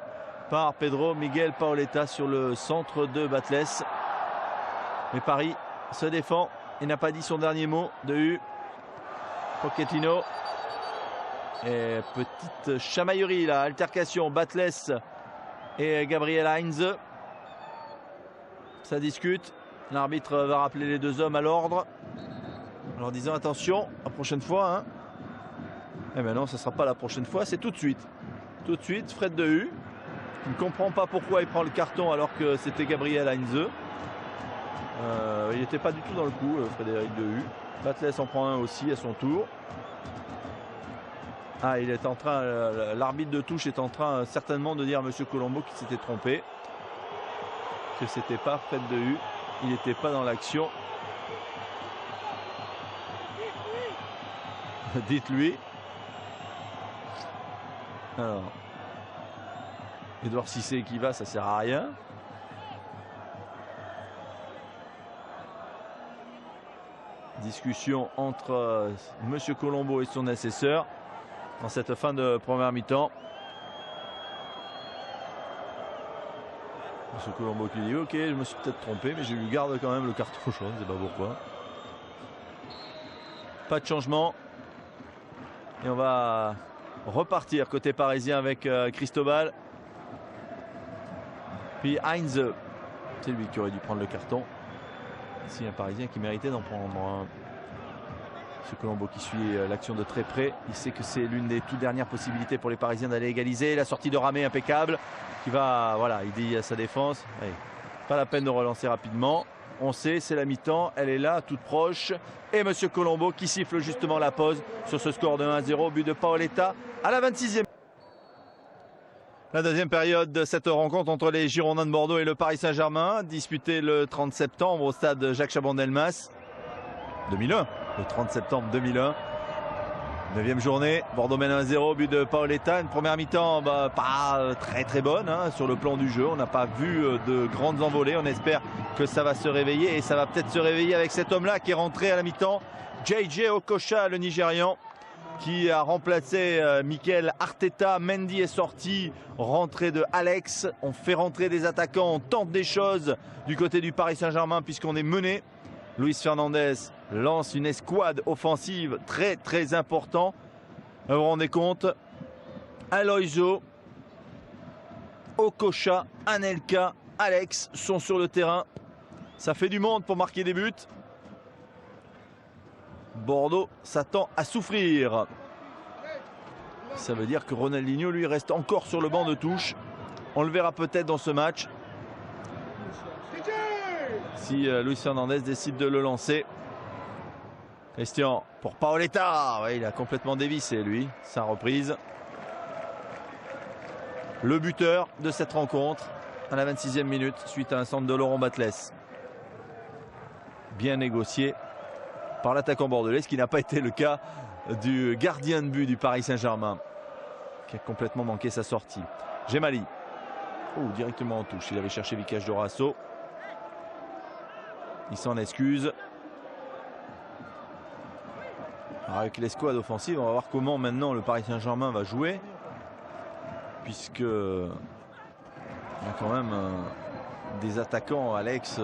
par Pedro Miguel Paoletta sur le centre de Batles. Mais Paris se défend et n'a pas dit son dernier mot. De U. Pochettino. Et petite chamaillerie là, altercation. Batles et Gabriel Heinze. Ça discute. L'arbitre va rappeler les deux hommes à l'ordre en leur disant attention, la prochaine fois. Hein. Eh bien non, ce ne sera pas la prochaine fois, c'est tout de suite. Tout de suite, Fred De U. Il ne comprend pas pourquoi il prend le carton alors que c'était Gabriel Heinze. Il n'était pas du tout dans le coup, Frédéric De U. Batles en prend un aussi à son tour. Ah, il est en train, l'arbitre de touche est en train certainement de dire à M. Colombo qu'il s'était trompé. Que c'était pas Fred De U. Il n'était pas dans l'action. Dites-lui. Alors. Edouard Cissé qui va, ça sert à rien. Discussion entre Monsieur Colombo et son assesseur dans cette fin de première mi-temps. Monsieur Colombo qui dit ok, je me suis peut-être trompé, mais je lui garde quand même le carton jaune, je ne sais pas pourquoi. Pas de changement. Et on va repartir côté parisien avec Cristobal. Puis Heinze, c'est lui qui aurait dû prendre le carton. Ici un Parisien qui méritait d'en prendre un. Ce Colombo qui suit l'action de très près. Il sait que c'est l'une des toutes dernières possibilités pour les Parisiens d'aller égaliser. La sortie de Ramé impeccable. Qui va, voilà, il dit à sa défense. Allez, pas la peine de relancer rapidement. On sait, c'est la mi-temps. Elle est là, toute proche. Et Monsieur Colombo qui siffle justement la pause sur ce score de 1-0. But de Paoletta à la 26e. La deuxième période de cette rencontre entre les Girondins de Bordeaux et le Paris Saint-Germain, disputée le 30 septembre au stade Jacques Chaban-Delmas. 2001, le 30 septembre 2001. 9e journée, Bordeaux mène 1-0, but de Paoletta. Une première mi-temps pas très bonne hein, sur le plan du jeu. On n'a pas vu de grandes envolées. On espère que ça va se réveiller et ça va peut-être se réveiller avec cet homme-là qui est rentré à la mi-temps. JJ Okocha, le Nigérian, qui a remplacé Mikel Arteta. Mendy est sorti, rentrée de Alex. On fait rentrer des attaquants, on tente des choses du côté du Paris Saint-Germain puisqu'on est mené. Luis Fernandez lance une escouade offensive très important. Vous vous rendez compte, Aloisio, Okocha, Anelka, Alex sont sur le terrain. Ça fait du monde pour marquer des buts. Bordeaux s'attend à souffrir. Ça veut dire que Ronaldinho lui reste encore sur le banc de touche. On le verra peut-être dans ce match. Si Luis Fernandez décide de le lancer. Christian pour Paoletta. Ouais, il a complètement dévissé lui. Sa reprise. Le buteur de cette rencontre à la 26e minute suite à un centre de Laurent Batles. Bien négocié par l'attaquant bordelais, ce qui n'a pas été le cas du gardien de but du Paris Saint-Germain qui a complètement manqué sa sortie. Gemali. Directement en touche. Il avait cherché Vicage Dorasso. Il s'en excuse. Alors avec l'escouade offensive, on va voir comment maintenant le Paris Saint-Germain va jouer. Puisque il y a quand même des attaquants, Alex,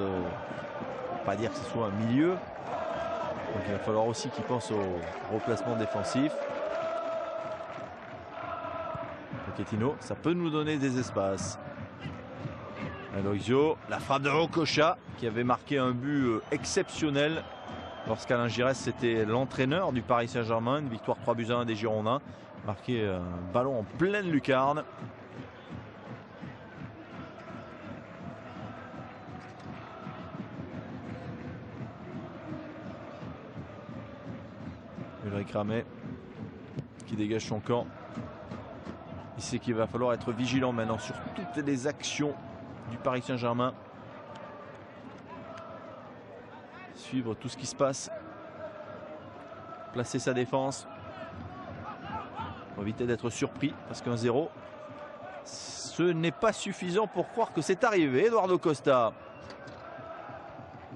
pas dire que ce soit un milieu. Donc il va falloir aussi qu'il pense au replacement défensif. Pochettino, ça peut nous donner des espaces. Aloisio, la frappe de Okocha qui avait marqué un but exceptionnel lorsqu'Alain Giresse était l'entraîneur du Paris Saint-Germain. Une victoire 3-1 des Girondins. Marqué un ballon en pleine lucarne. Ulrich Ramé qui dégage son camp. Il sait qu'il va falloir être vigilant maintenant sur toutes les actions du Paris Saint-Germain. Suivre tout ce qui se passe. Placer sa défense. Pour éviter d'être surpris parce qu'un 0, ce n'est pas suffisant pour croire que c'est arrivé. Eduardo Costa.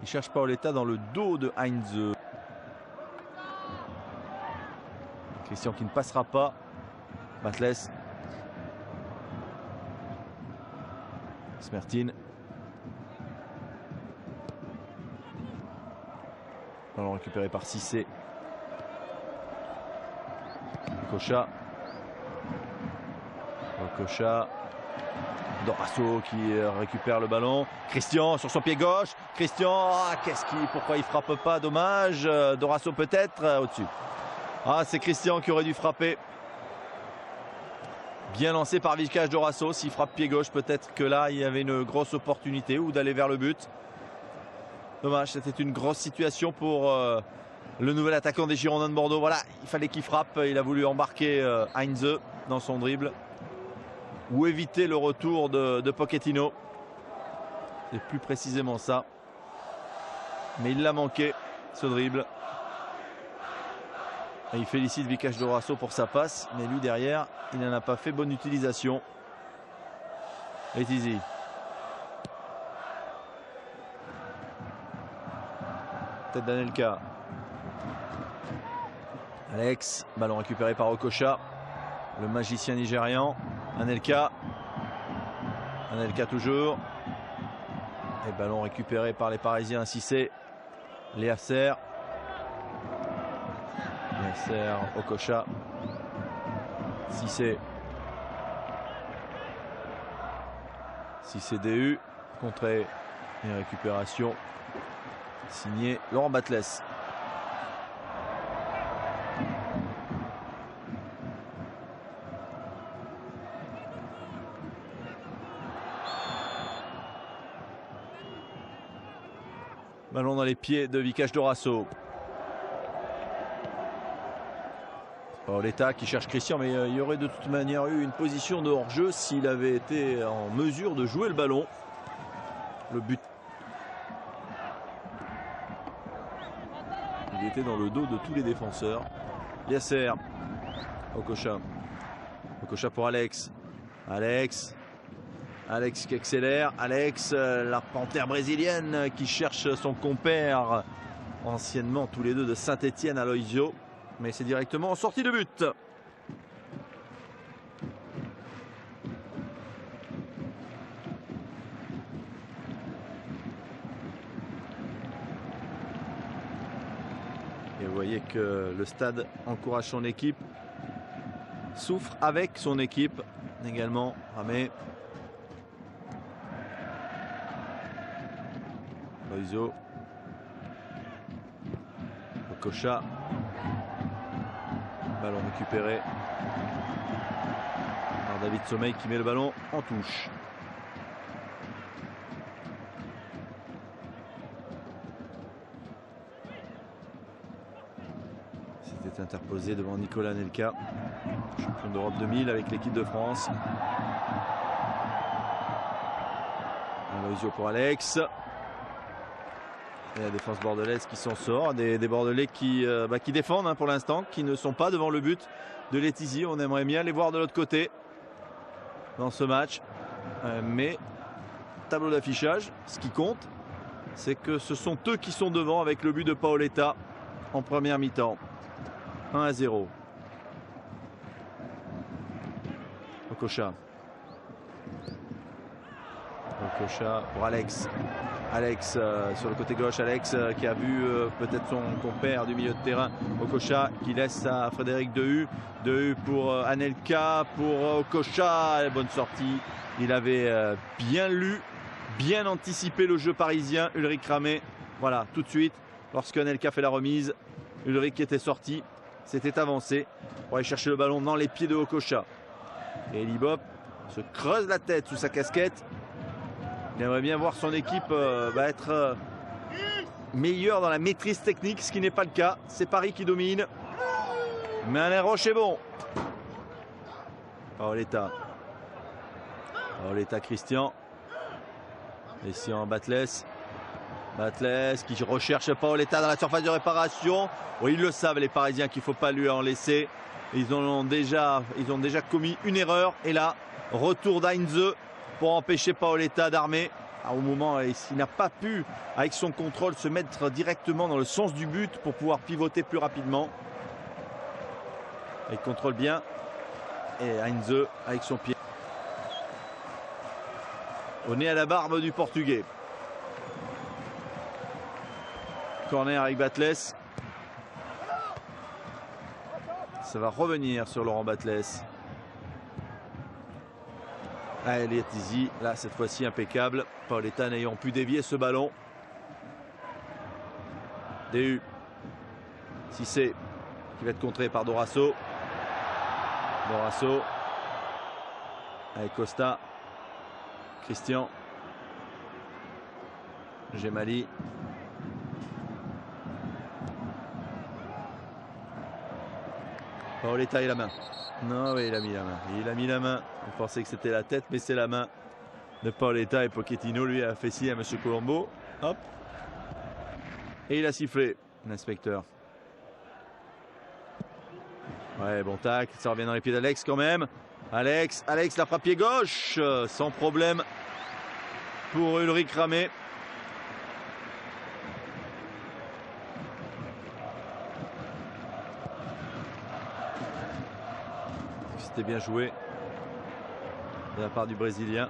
Il cherche Paoletta dans le dos de Heinze. Christian qui ne passera pas. Batles. Smertin. Ballon récupéré par Cissé. Okocha. Okocha. Dorasso qui récupère le ballon. Christian sur son pied gauche. Christian, pourquoi il frappe pas? Dommage. Dorasso peut-être au-dessus. Ah, c'est Christian qui aurait dû frapper. Bien lancé par Vikash Dorasso. S'il frappe pied gauche, peut-être que là, il y avait une grosse opportunité ou d'aller vers le but. Dommage, c'était une grosse situation pour le nouvel attaquant des Girondins de Bordeaux. Voilà, il fallait qu'il frappe. Il a voulu embarquer Heinze dans son dribble. Ou éviter le retour de Pochettino. C'est plus précisément ça. Mais il l'a manqué, ce dribble. Et il félicite Vikash Dorasso pour sa passe. Mais lui, derrière, il n'en a pas fait bonne utilisation. Letizy. Tête d'Anelka. Alex. Ballon récupéré par Okocha. Le magicien nigérian. Anelka. Anelka toujours. Et ballon récupéré par les Parisiens. Cissé. Léasser. Léasser. Okocha. Cissé. Cissé DU. Contré. Et récupération. Signé Laurent Batles. Ballon dans les pieds de Vikash Dorasso. Paoletta qui cherche Christian, mais il y aurait de toute manière eu une position de hors-jeu s'il avait été en mesure de jouer le ballon. Le but. Il était dans le dos de tous les défenseurs. Yasser. Okocha. Okocha pour Alex. Alex. Alex qui accélère. Alex, la panthère brésilienne qui cherche son compère. Anciennement tous les deux de Saint-Etienne, Aloisio. Mais c'est directement en sortie de but. Et vous voyez que le stade encourage son équipe. Souffre avec son équipe également. Ramé. Aloisio. Okocha. Ballon récupéré par David Sommeil qui met le ballon en touche. C'était interposé devant Nicolas Anelka, champion d'Europe 2000 avec l'équipe de France. Aloisio pour Alex. Et la défense bordelaise qui s'en sort. Des Bordelais qui défendent pour l'instant, qui ne sont pas devant le but de Letizy. On aimerait bien les voir de l'autre côté dans ce match. Mais tableau d'affichage, ce qui compte, c'est que ce sont eux qui sont devant avec le but de Paoletta en première mi-temps. 1-0. Okocha. Okocha pour Alex. Alex sur le côté gauche, Alex qui a vu peut-être son compère du milieu de terrain, Okocha qui laisse à Frédéric Dehu. Dehu pour Anelka, pour Okocha, bonne sortie. Il avait bien lu, bien anticipé le jeu parisien, Ulrich Ramé. Voilà, tout de suite, lorsque Anelka fait la remise, Ulrich était sorti, s'était avancé pour aller chercher le ballon dans les pieds de Okocha. Et Libop se creuse la tête sous sa casquette. Il aimerait bien voir son équipe être meilleure dans la maîtrise technique, ce qui n'est pas le cas. C'est Paris qui domine. Mais Alain Roche est bon. Paoletta. Paoletta Christian. Ici en Batles. Batles qui recherche Paoletta dans la surface de réparation. Oui, ils le savent les Parisiens qu'il ne faut pas lui en laisser. Ils ont déjà commis une erreur. Et là, retour d'Heinze pour empêcher Paoletta d'armer. Au moment, il n'a pas pu, avec son contrôle, se mettre directement dans le sens du but pour pouvoir pivoter plus rapidement. Il contrôle bien. Et Heinze avec son pied au nez à la barbe du Portugais. Corner avec Batles. Ça va revenir sur Laurent Batles. Elliot Easy, là cette fois-ci impeccable. Paoletta n'ayant pu dévier ce ballon. DU. Cissé qui va être contré par Dorasso. Dorasso avec Costa. Christian. Gemali. Paoletta et la main. Non, oui, il a mis la main. Il a mis la main. On pensait que c'était la tête, mais c'est la main de Paoletta. Et Pochettino, lui, a fait signe à M. Colombo. Hop. Et il a sifflé, l'inspecteur. Ouais, bon tac. Ça revient dans les pieds d'Alex quand même. Alex la frappe pied gauche. Sans problème pour Ulrich Ramé. C'était bien joué de la part du Brésilien.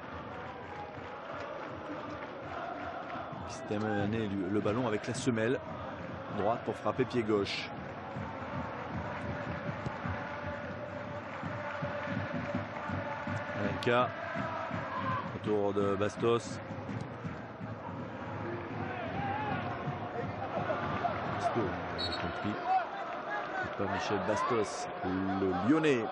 Qui s'était amené le ballon avec la semelle droite pour frapper pied gauche. Anelka. Autour de Bastos. Bastos, j'ai compris. Pas Michel Bastos, le Lyonnais.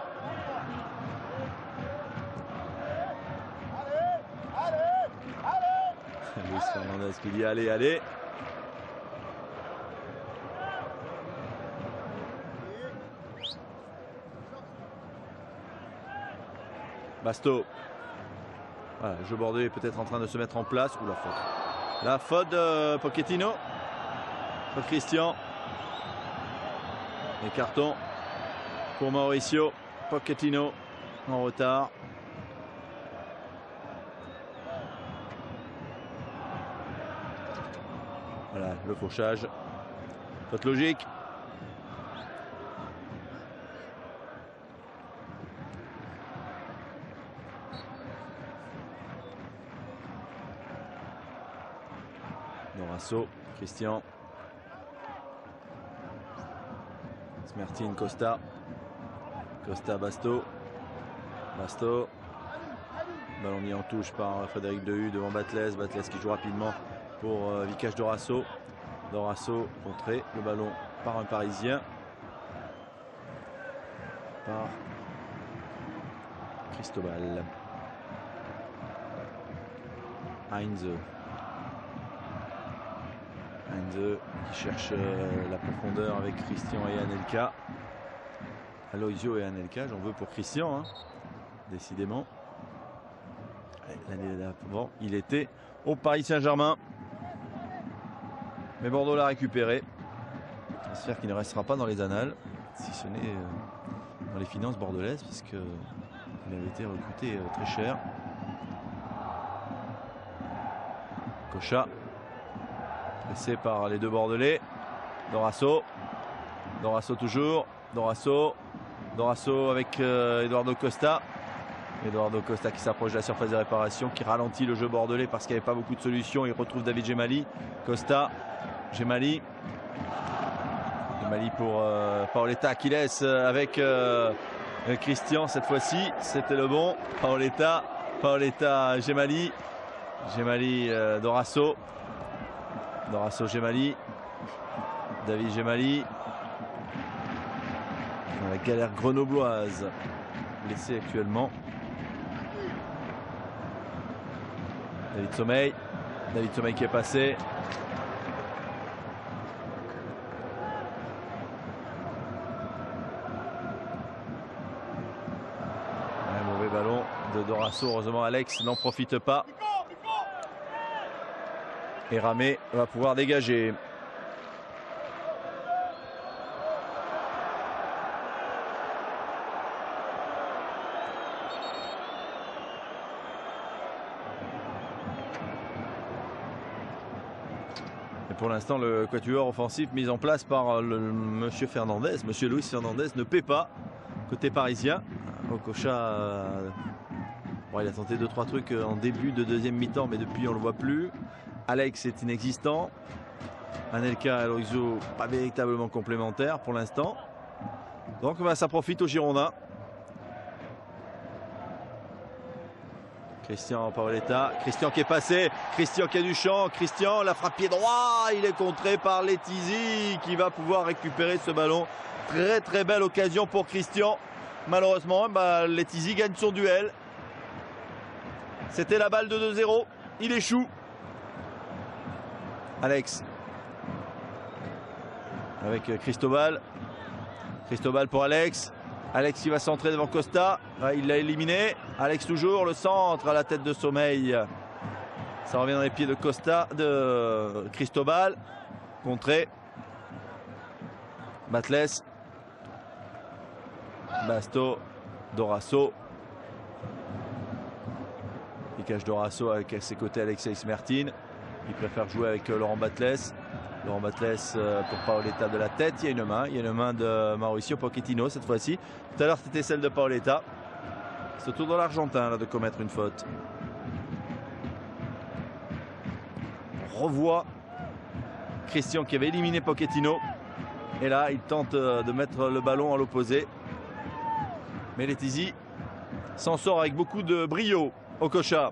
Luis Fernandez qui dit allez, allez. Basto. Voilà, le jeu bordelais est peut-être en train de se mettre en place. Ou la faute. La faute de Pochettino. Pour Christian. Et carton pour Mauricio. Pochettino en retard. Voilà, le fauchage. Faute logique. Dorasso, Christian. Smertin, Costa. Costa, Basto. Basto. Ballon mis en touche par Frédéric Dehu devant Batles. Batles qui joue rapidement pour Vikash Dorasso. Dorasso contré. Le ballon par un Parisien. Par Cristobal. Heinze. Heinze qui cherche la profondeur avec Christian et Anelka. Aloisio et Anelka, j'en veux pour Christian, hein, décidément. L'année d'avant, il était au Paris Saint-Germain. Mais Bordeaux l'a récupéré. Transfert qui ne restera pas dans les annales, si ce n'est dans les finances bordelaises, puisqu'il avait été recruté très cher. Kocha. Pressé par les deux Bordelais. Dorasso. Dorasso toujours. Dorasso. Dorasso avec Eduardo Costa. Eduardo Costa qui s'approche de la surface de réparation, qui ralentit le jeu bordelais parce qu'il n'y avait pas beaucoup de solutions. Il retrouve David Gemali. Costa. Gemali. Gemali pour Paoletta qui laisse avec Christian cette fois-ci. C'était le bon. Paoletta. Paoletta, Gemali. Gemali, Dorasso. Dorasso, Gemali. David Gemali. Dans la galère grenobloise. Blessé actuellement. David Sommeil. David Sommeil qui est passé. Un mauvais ballon de Dorasso. Heureusement, Alex n'en profite pas. Et Ramé va pouvoir dégager. Et pour l'instant, le quatuor offensif mis en place par monsieur Fernandez, monsieur Luis Fernandez, ne paie pas côté parisien. Okocha, bon, il a tenté 2-3 trucs en début de deuxième mi-temps, mais depuis on le voit plus. Alex est inexistant. Anelka et Aloisio pas véritablement complémentaires pour l'instant. Donc ça profite aux Girondins. Christian Paoletta, Christian qui est passé, Christian qui a du champ, Christian la frappe pied droit, il est contré par Letizy qui va pouvoir récupérer ce ballon. Très très belle occasion pour Christian. Malheureusement, Letizy gagne son duel. C'était la balle de 2-0, il échoue. Alex avec Cristobal. Cristobal pour Alex. Alex qui va centrer devant Costa. Il l'a éliminé. Alex toujours, le centre à la tête de Sommeil. Ça revient dans les pieds de Costa, de Cristobal. Contré. Batles. Basto. Dorasso. Il cache Dorasso avec à ses côtés Alexis Mertin. Il préfère jouer avec Laurent Batles. Laurent Batles pour Paoletta de la tête. Il y a une main de Mauricio Pochettino cette fois-ci. Tout à l'heure c'était celle de Paoletta. C'est au tour de l'Argentin là de commettre une faute. On revoit Christian qui avait éliminé Pochettino. Et là il tente de mettre le ballon à l'opposé. Mais Letizy s'en sort avec beaucoup de brio. Okocha.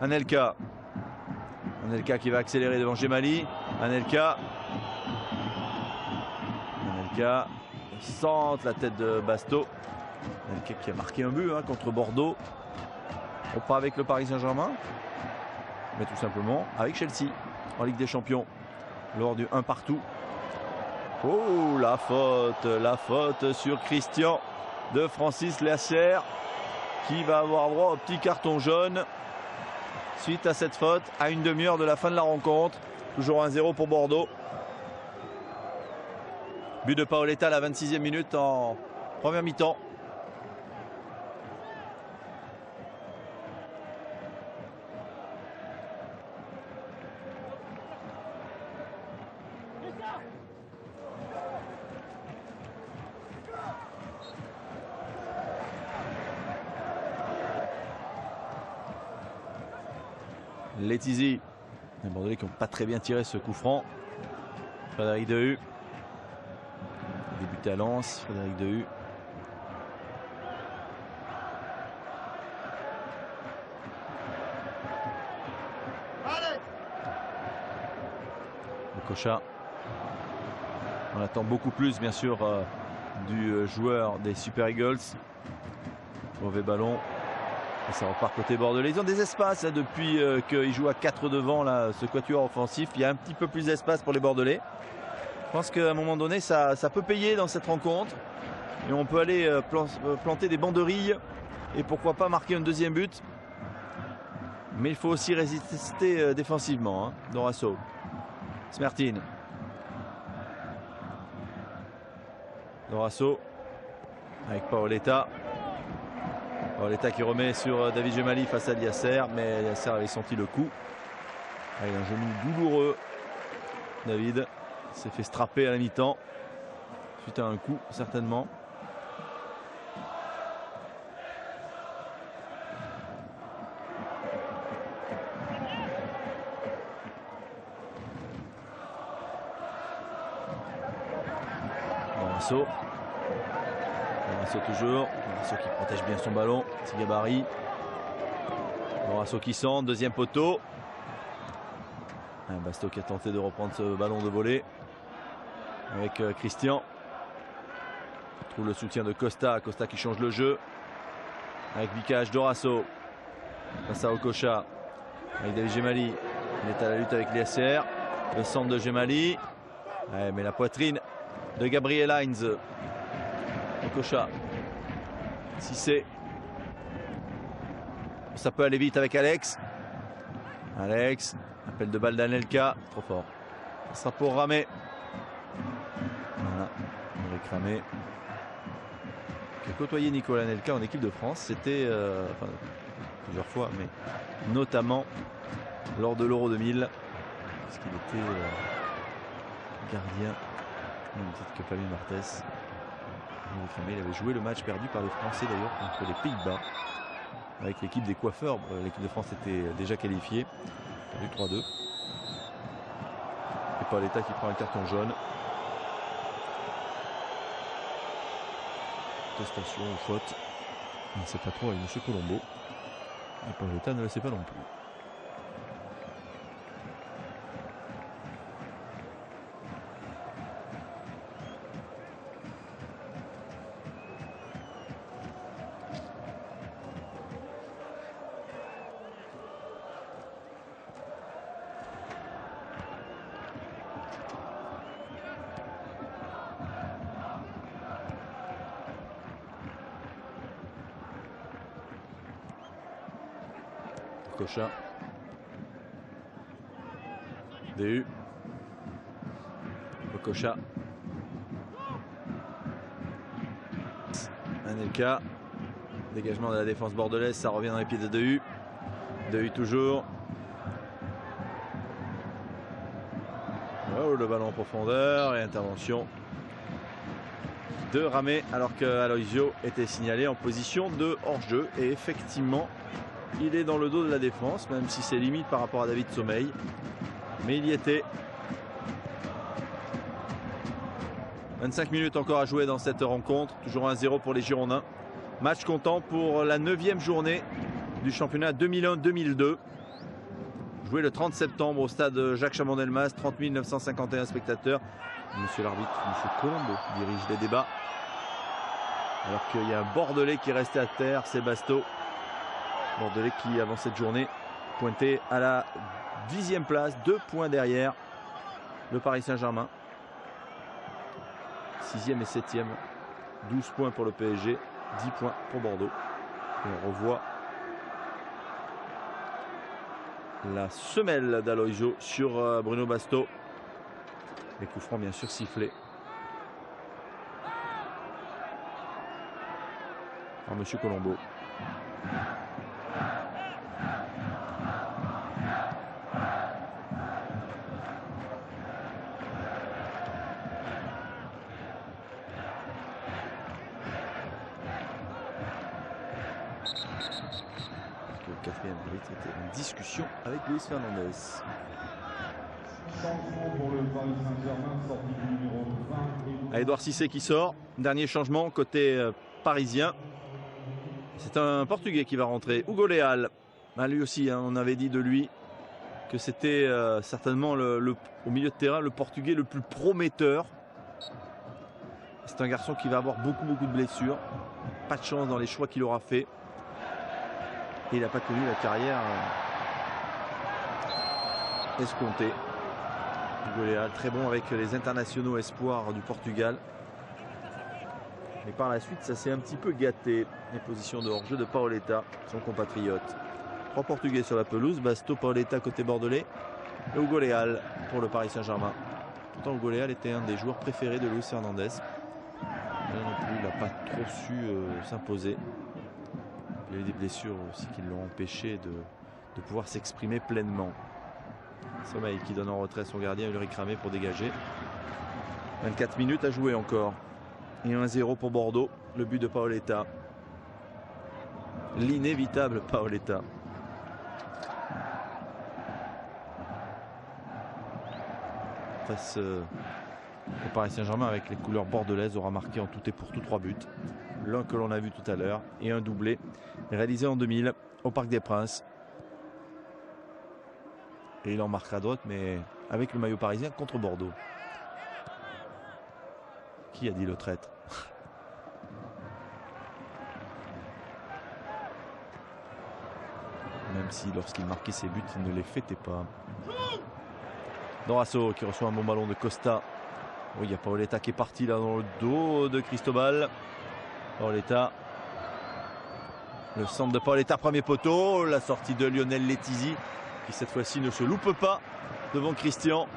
Anelka. Anelka qui va accélérer devant Gemali. Anelka centre la tête de Basto. Anelka qui a marqué un but contre Bordeaux. Pas avec le Paris Saint-Germain, mais tout simplement avec Chelsea en Ligue des Champions lors du 1 partout. Oh la faute sur Christian de Francis Lasser qui va avoir droit au petit carton jaune. Suite à cette faute, à une demi-heure de la fin de la rencontre. Toujours 1-0 pour Bordeaux. But de Paoletta à la 26e minute en première mi-temps. Letizy, les Bordelais qui n'ont pas très bien tiré ce coup franc. Frédéric Dehu, débuté à Lens, Frédéric Dehu. Okocha. On attend beaucoup plus bien sûr du joueur des Super Eagles. Mauvais ballon. Et ça repart côté bordelais. Ils ont des espaces depuis qu'ils jouent à 4 devant là, ce quatuor offensif. Il y a un petit peu plus d'espace pour les Bordelais. Je pense qu'à un moment donné, ça peut payer dans cette rencontre. Et on peut aller planter des banderilles. Et pourquoi pas marquer un deuxième but. Mais il faut aussi résister défensivement. Dorasso. Smertin. Dorasso. Avec Paoletta. Paoletta qui remet sur David Gemali face à Liasser, mais Liasser avait senti le coup. Avec un genou douloureux. David s'est fait strapper à la mi-temps. Suite à un coup, certainement. Dorasso. Dorasso toujours. Dorasso qui protège bien son ballon. C'est gabarit. Dorasso qui centre. Deuxième poteau. Basto qui a tenté de reprendre ce ballon de volée. Avec Christian. On trouve le soutien de Costa. Costa qui change le jeu. Avec Vicage. Dorasso. Face à Okocha. Avec David Gemali. Il est à la lutte avec Liasser. Le centre de Gemali. Ouais, mais la poitrine de Gabriel Heinz. Okocha. Cissé. Ça peut aller vite avec Alex. Alex. Appel de balle d'Anelka. Trop fort. Ça sera pour Ramé. Voilà. Eric Ramé. Qui a côtoyé Nicolas Anelka en équipe de France. C'était enfin, plusieurs fois, mais notamment lors de l'Euro 2000. Parce qu'il était gardien. Même titre que Fabien Barthez. Il avait joué le match perdu par les Français d'ailleurs contre les Pays-Bas avec l'équipe des coiffeurs. L'équipe de France était déjà qualifiée. Perdu 3-2. Et Paoletta qui prend un carton jaune. Contestation ou faute. On ne sait pas trop avec M. Colombo. Et Paoletta ne le sait pas non plus. Kocha. DU. Kocha. Anelka. Dégagement de la défense bordelaise, ça revient dans les pieds de DU. DU toujours. Oh, le ballon en profondeur et intervention de Ramé alors que Aloisio était signalé en position de hors-jeu. Et effectivement, il est dans le dos de la défense, même si c'est limite par rapport à David Sommeil. Mais il y était. 25 minutes encore à jouer dans cette rencontre. Toujours 1-0 pour les Girondins. Match comptant pour la 9e journée du championnat 2001-2002. Joué le 30 septembre au stade Jacques Chaban-Delmas. 30 951 spectateurs. Monsieur l'arbitre, monsieur Colombo, dirige les débats. Alors qu'il y a un Bordelais qui est resté à terre, c'est Basto. Bordelais qui, avant cette journée, pointé à la 10e place, 2 points derrière le Paris Saint-Germain. 6e et 7e, 12 points pour le PSG, 10 points pour Bordeaux. Et on revoit la semelle d'Aloisio sur Bruno Basto. Les coups francs bien sûr sifflés par monsieur Colombo. Le quatrième arbitre était en discussion avec Luis Fernandez. Edouard Cissé qui sort. Dernier changement côté parisien. C'est un Portugais qui va rentrer. Hugo Leal. Lui aussi, on avait dit de lui que c'était certainement au milieu de terrain le Portugais le plus prometteur. C'est un garçon qui va avoir beaucoup de blessures. Pas de chance dans les choix qu'il aura fait. Et il n'a pas connu la carrière escomptée. Hugo Leal, très bon avec les internationaux espoirs du Portugal. Mais par la suite, ça s'est un petit peu gâté. Les positions de hors-jeu de Paoletta, son compatriote. 3 Portugais sur la pelouse. Basto, Paoletta côté bordelais. Et Hugo Leal pour le Paris Saint-Germain. Pourtant, Hugo Leal était un des joueurs préférés de Luis Fernandez. Là non plus, il n'a pas trop su s'imposer. Il y a eu des blessures aussi qui l'ont empêché de pouvoir s'exprimer pleinement. Sommeil qui donne en retrait son gardien Ulrich Ramé pour dégager. 24 minutes à jouer encore. Et 1-0 pour Bordeaux. Le but de Paoletta. L'inévitable Paoletta. Face au Paris Saint-Germain avec les couleurs bordelaises aura marqué en tout et pour tout 3 buts. L'un que l'on a vu tout à l'heure et un doublé réalisé en 2000 au Parc des Princes. Et il en marquera d'autres, mais avec le maillot parisien contre Bordeaux. Qui a dit le traître? Même si lorsqu'il marquait ses buts, il ne les fêtait pas. Dorasso qui reçoit un bon ballon de Costa. Oui, il y a Paoletta qui est parti là dans le dos de Cristobal. Paoletta. Le centre de Paoletta, premier poteau. La sortie de Lionel Letizy qui cette fois-ci ne se loupe pas devant Christian.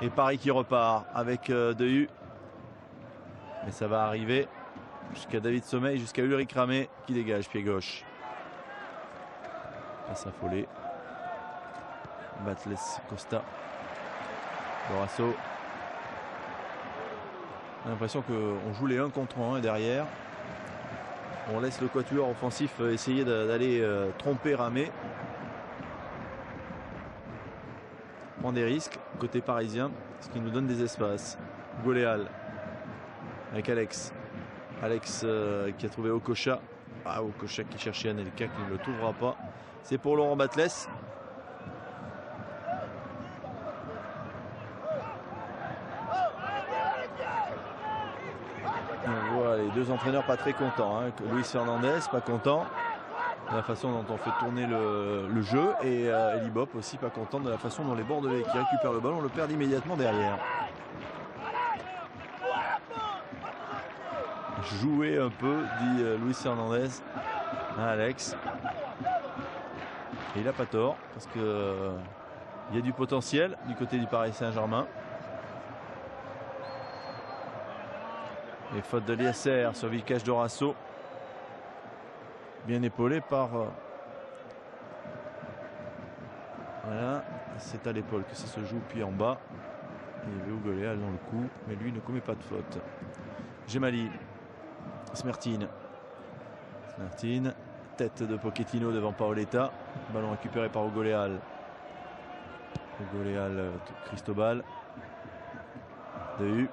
Et Paris qui repart avec Dehu. Mais ça va arriver jusqu'à David Sommeil, jusqu'à Ulrich Ramé qui dégage pied gauche. Passe affolé. Batles Costa. Dorasso. On a l'impression qu'on joue les 1 contre 1 derrière. On laisse le quatuor offensif essayer d'aller tromper, ramer. Prend des risques côté parisien, ce qui nous donne des espaces. Goléal avec Alex. Alex qui a trouvé Okocha. Ah, Okocha qui cherchait Anelka, qui ne le trouvera pas. C'est pour Laurent Batles. On voit les 2 entraîneurs pas très contents. Hein. Luis Fernandez pas content de la façon dont on fait tourner le jeu, et Eli Bopp aussi pas content de la façon dont les Bordelais qui récupèrent le ballon le perdent immédiatement derrière. Jouer un peu, dit Luis Fernandez à Alex. Et il n'a pas tort, parce que il y a du potentiel du côté du Paris Saint-Germain. Et faute de Liasser sur Vikash Dorasso. Bien épaulé par... voilà, c'est à l'épaule que ça se joue, puis en bas. Il y avait Ougoléal dans le coup, mais lui ne commet pas de faute. Gemali. Smertin. Smertin. Tête de Pochettino devant Paoletta. Ballon récupéré par Ougoléal. Ougoléal, Cristobal. Dehu.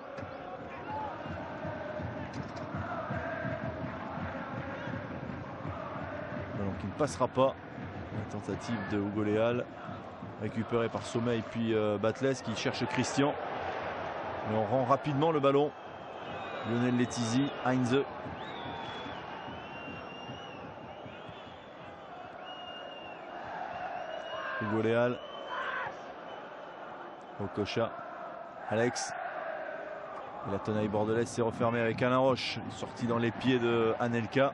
Ballon qui ne passera pas. La tentative de Ougoléal. Récupéré par Sommeil, puis Batles qui cherche Christian. Mais on rend rapidement le ballon. Lionel Letizy, Heinze. Ougoléal. Okocha. Alex. Et la tenaille bordelaise s'est refermée avec Alain Roche. Sorti dans les pieds de Anelka.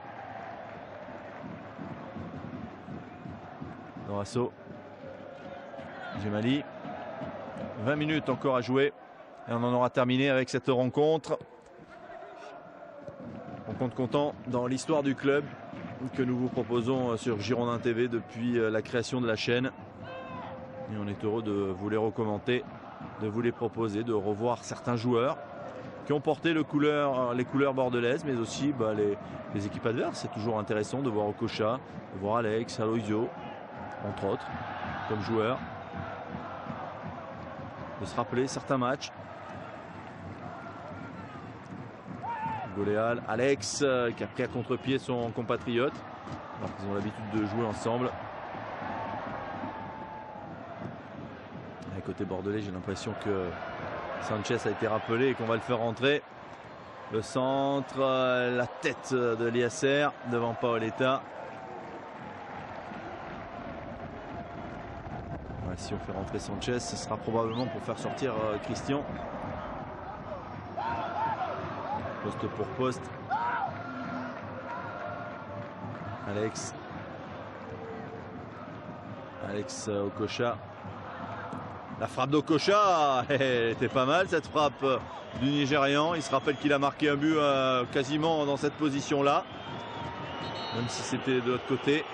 Dorasso. Gemali. 20 minutes encore à jouer. Et on en aura terminé avec cette rencontre. Rencontre comptant dans l'histoire du club que nous vous proposons sur Girondin TV depuis la création de la chaîne. Et on est heureux de vous les recommenter, de vous les proposer, de revoir certains joueurs qui ont porté les couleurs bordelaises, mais aussi les équipes adverses. C'est toujours intéressant de voir Okocha, de voir Alex, Aloisio, entre autres, comme joueurs. De se rappeler certains matchs. Goléal, Alex qui a pris à contre-pied son compatriote. Alors qu'ils ont l'habitude de jouer ensemble. Et côté bordelais, j'ai l'impression que Sanchez a été rappelé et qu'on va le faire rentrer. Le centre, la tête de Liasser devant Paoletta. Ouais, si on fait rentrer Sanchez, ce sera probablement pour faire sortir Christian. Poste pour poste. Alex Okocha. La frappe d'Okocha, elle était pas mal cette frappe du Nigérian. Il se rappelle qu'il a marqué un but quasiment dans cette position-là. Même si c'était de l'autre côté,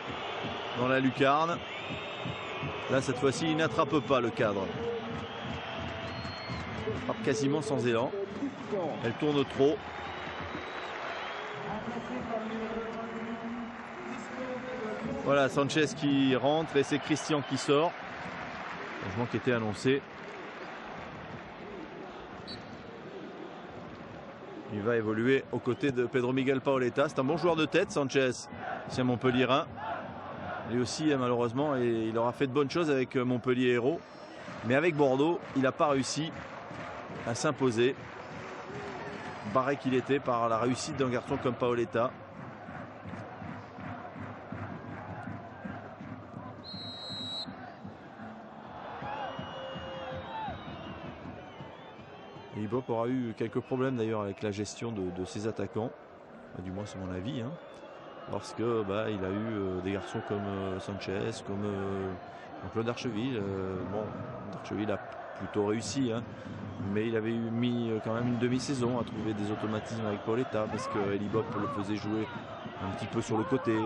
dans la lucarne. Là, cette fois-ci, il n'attrape pas le cadre. Il frappe quasiment sans élan. Elle tourne trop. Voilà, Sanchez qui rentre et c'est Christian qui sort. Changement qui était annoncé. Il va évoluer aux côtés de Pedro Miguel Paoletta. C'est un bon joueur de tête, Sanchez. C'est un Montpellierin. Lui aussi, malheureusement, et il aura fait de bonnes choses avec Montpellier Hérault. Mais avec Bordeaux, il n'a pas réussi à s'imposer. Barré qu'il était par la réussite d'un garçon comme Paoletta. Et Bopp aura eu quelques problèmes d'ailleurs avec la gestion de ses attaquants. Du moins c'est mon avis. Hein. Parce que il a eu des garçons comme Sanchez, comme Claude Darcheville. Darcheville a plutôt réussi. Hein. Mais il avait mis quand même une demi-saison à trouver des automatismes avec Paoletta. Parce que Eli Bopp le faisait jouer un petit peu sur le côté.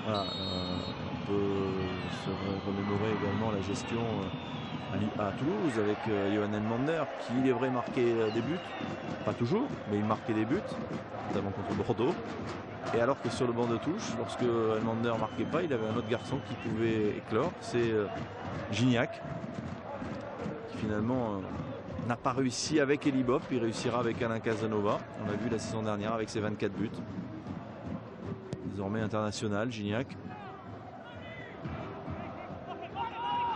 Voilà, on peut se remémorer également la gestion à Toulouse avec Johan Elmander qui, il est vrai, marquait des buts. Pas toujours, mais il marquait des buts, notamment contre Bordeaux. Et alors que sur le banc de touche, lorsque Elmander ne marquait pas, il avait un autre garçon qui pouvait éclore. C'est Gignac, qui finalement n'a pas réussi avec Elie Bopp. Il réussira avec Alain Casanova. On l'a vu la saison dernière avec ses 24 buts. Désormais international, Gignac.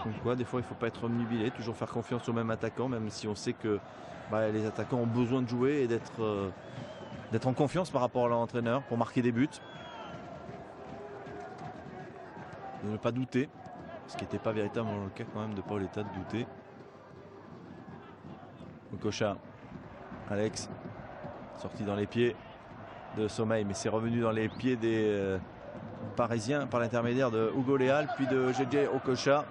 Donc quoi, des fois il ne faut pas être omnubilé, toujours faire confiance au même attaquant, même si on sait que les attaquants ont besoin de jouer et d'être en confiance par rapport à leur entraîneur pour marquer des buts. De ne pas douter, ce qui n'était pas véritablement le cas quand même de Paoletta de douter. Okocha, Alex, sorti dans les pieds de Sommeil, mais c'est revenu dans les pieds des Parisiens par l'intermédiaire de Hugo Léal, puis de JJ Okocha.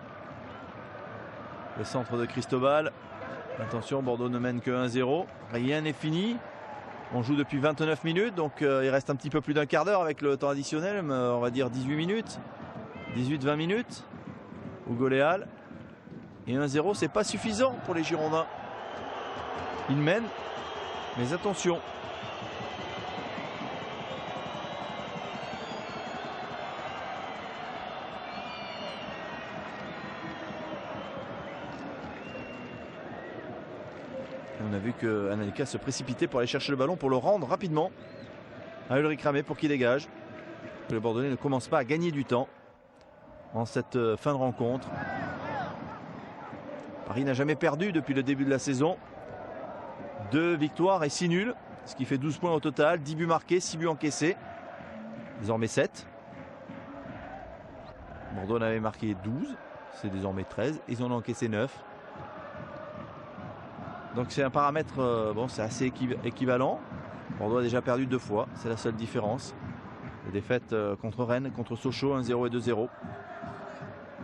Le centre de Cristobal. Attention, Bordeaux ne mène que 1-0. Rien n'est fini. On joue depuis 29 minutes, donc il reste un petit peu plus d'un quart d'heure avec le temps additionnel, mais on va dire 18 minutes. 18-20 minutes. Hugo Léal. Et 1-0, c'est pas suffisant pour les Girondins. Ils mènent, mais attention. On a vu que Anelka se précipitait pour aller chercher le ballon pour le rendre rapidement à Ulrich Ramé pour qu'il dégage. Le Bordelais ne commence pas à gagner du temps en cette fin de rencontre. Paris n'a jamais perdu depuis le début de la saison. 2 victoires et 6 nuls, ce qui fait 12 points au total. 10 buts marqués, 6 buts encaissés. Désormais 7. Bordeaux en avait marqué 12, c'est désormais 13. Ils en ont encaissé 9. Donc c'est un paramètre, c'est assez équivalent. Bordeaux a déjà perdu 2 fois, c'est la seule différence. Les défaites contre Rennes, contre Sochaux, 1-0 et 2-0.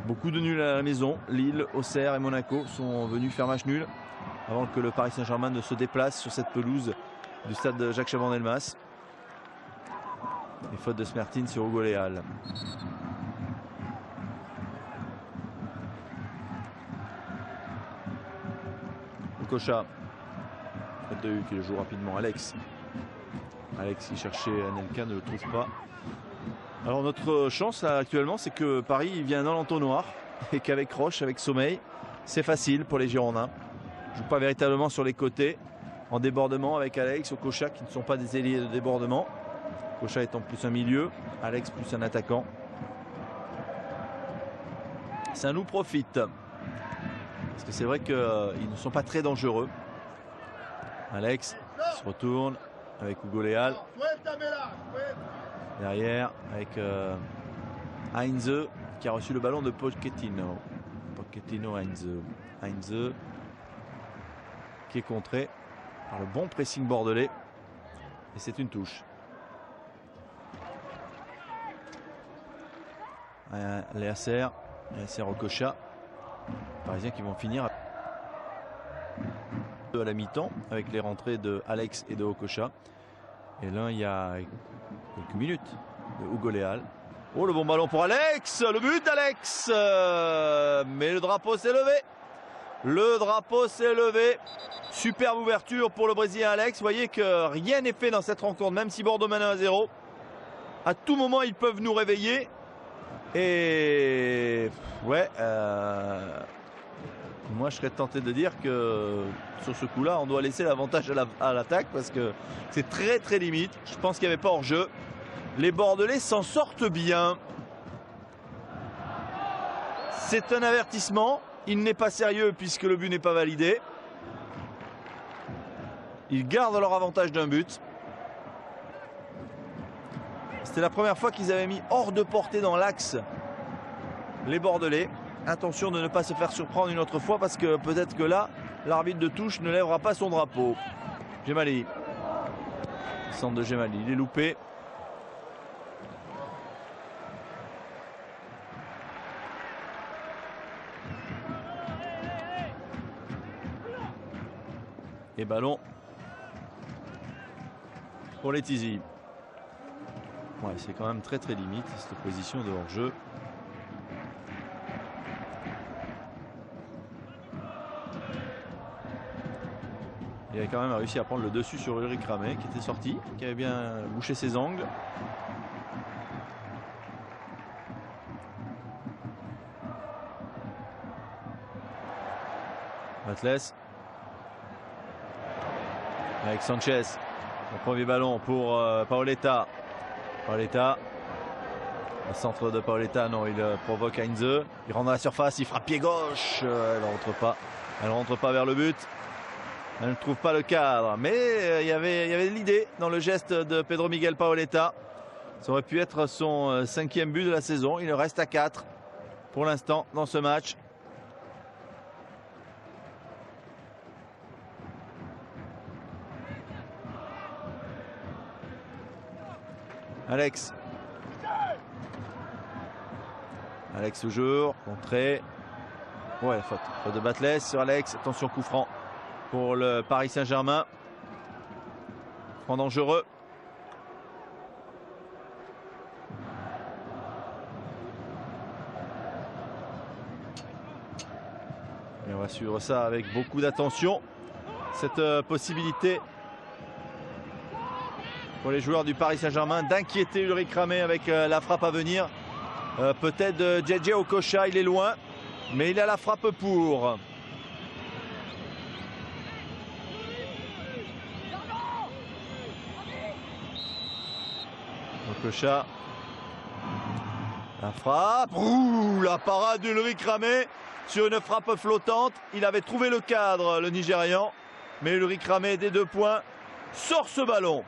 Beaucoup de nuls à la maison. Lille, Auxerre et Monaco sont venus faire match nul avant que le Paris Saint-Germain ne se déplace sur cette pelouse du stade de Jacques Chaban-Delmas. Et faute de Smertin sur Hugo Léal. Okocha, qui le joue rapidement. Alex qui cherchait Anelka, ne le trouve pas. Alors notre chance là, actuellement, c'est que Paris vient dans l'entonnoir et qu'avec Roche, avec Sommeil, c'est facile pour les Girondins. Ils ne jouent pas véritablement sur les côtés, en débordement avec Alex, Okocha qui ne sont pas des ailiers de débordement. Okocha étant plus un milieu, Alex plus un attaquant. Ça nous profite. Parce que c'est vrai qu'ils ne sont pas très dangereux. Alex se retourne avec Hugo Léal. Derrière avec Heinze qui a reçu le ballon de Pochettino. Heinze qui est contré par le bon pressing bordelais. Et c'est une touche. Léacer Okocha. Parisiens qui vont finir à la mi-temps avec les rentrées de Alex et de Okocha. Et là, il y a quelques minutes de Hugo Léal. Oh, le bon ballon pour Alex! Le but d'Alex! Mais le drapeau s'est levé. Le drapeau s'est levé. Superbe ouverture pour le Brésilien Alex. Vous voyez que rien n'est fait dans cette rencontre, même si Bordeaux mène 1-0. À tout moment, ils peuvent nous réveiller. Et ouais, moi je serais tenté de dire que sur ce coup-là, on doit laisser l'avantage à l'attaque parce que c'est très très limite. Je pense qu'il n'y avait pas hors-jeu. Les Bordelais s'en sortent bien. C'est un avertissement. Il n'est pas sérieux puisque le but n'est pas validé. Ils gardent leur avantage d'un but. C'était la première fois qu'ils avaient mis hors de portée dans l'axe les Bordelais. Attention de ne pas se faire surprendre une autre fois parce que peut-être que là, l'arbitre de touche ne lèvera pas son drapeau. Gemali. Centre de Gemali. Il est loupé. Et ballon pour les Tizi. Ouais, c'est quand même très très limite cette position de hors-jeu. Il a quand même réussi à prendre le dessus sur Ulrich Ramé qui était sorti, qui avait bien bouché ses angles. Batles avec Sanchez. Le premier ballon pour Paoletta. Paoletta. Le centre de Paoletta, non, il provoque Heinze. Il rentre dans la surface, il frappe pied gauche. Elle ne rentre pas. Elle ne rentre pas vers le but. Elle ne trouve pas le cadre. Mais il y avait l'idée dans le geste de Pedro Miguel Paoletta. Ça aurait pu être son 5e but de la saison. Il en reste à 4 pour l'instant dans ce match. Alex. Alex toujours, contré. Ouais, faute. Faute de Batles sur Alex. Attention, coup franc pour le Paris Saint-Germain. Franc dangereux. Et on va suivre ça avec beaucoup d'attention. Cette possibilité pour les joueurs du Paris Saint-Germain d'inquiéter Ulrich Ramé avec la frappe à venir. Peut-être JJ Okocha, il est loin, mais il a la frappe pour. Okocha. La frappe. Ouh, la parade d'Ulrich Ramé sur une frappe flottante. Il avait trouvé le cadre, le Nigérian. Mais Ulrich Ramé, des 2 points, sort ce ballon.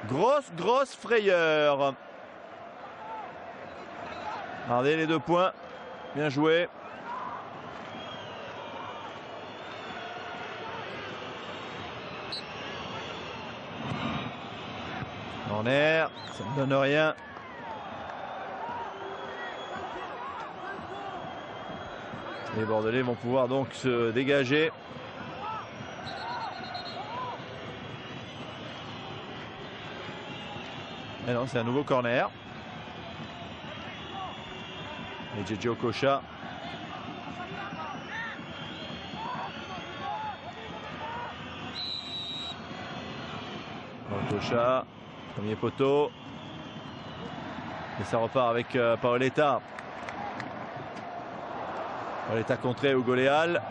Grosse frayeur. Regardez les 2 points. Bien joué. En air, ça ne donne rien. Les Bordelais vont pouvoir donc se dégager. Et non, c'est un nouveau corner. Et JJ Okocha. Okocha, premier poteau. Et ça repart avec Paoletta. Paoletta contré Hugo Léal.